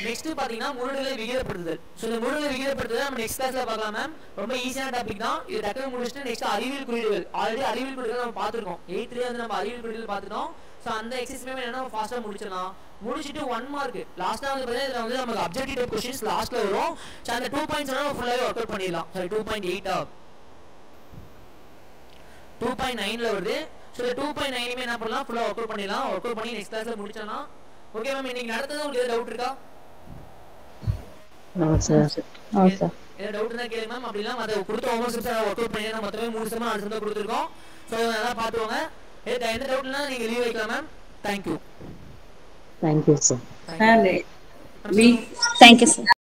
Speaker 1: நெக்ஸ்ட் பாத்தீங்கன்னா முருடுகளை விகிதப்படுத்துதல் இந்த முருடுகளை விகிதப்படுத்துதல் நம்ம நெக்ஸ்ட் கிளாஸ்ல பார்க்கலாம் மேம் ரொம்ப ஈஸியான டாபிக் தான் இது டக்குனு முடிச்சுட்டு நெக்ஸ்ட் அறிவியல் குறியீடுகள் ஆல்ரெடி அறிவியல் குறியீடுகள் நம்ம பார்த்துருக்கோம் 8th வந்து நம்ம அறிவியல் குறியீடுகள் பார்த்துட்டோம் ஸோ அந்த எக்ஸசைஸ் என்ன ஃபாஸ்ட்டாக முடிச்சிடலாம் முடிச்சுட்டு 1 மார்க் லாஸ்ட்டாக வந்து பார்த்தீங்கன்னா இதில் வந்து நமக்கு அப்ஜெக்டிவ் கொஸ்டின்ஸ் லாஸ்ட்டில் வரும் ஸோ அந்த 2 பாயிண்ட்ஸ் நம்ம ஃபுல்லாகவே ஒர்க் அவுட் பண்ணிடலாம் சாரி 2.8 2.9ல வருது ஸோ இந்த 2.9 என்ன பண்ணலாம் ஃபுல்லாக ஒர்க் அவுட் பண்ணிடலாம் ஒர்க் அவுட் பண்ணி நெக்ஸ்ட் கிளாஸில் முடிச்சிடலாம் ஓகே மேம் இன்னைக்கு நடந்தது உங்களுக்கு ஏதாவது டவுட் இருக்கா ஏதாவது டவுட் இருந்தால் கேளுங்க மேம் அப்படிலாம் அதை கொடுத்த ஹோம்ஒர்க் ஸ்கிரிப்ட்ஸ் ஒர்க் அவுட் பண்ணி மொத்தமே 3 செம் 4 செம் கொடுத்துருக்கோம் ஸோ நல்லா பார்த்துக்கோங்க எந்த டவுட்னா நீங்கள் லீவ் வைக்கலாம் ma'am thank you
Speaker 2: Thank you, sir.
Speaker 3: Thank you, sir.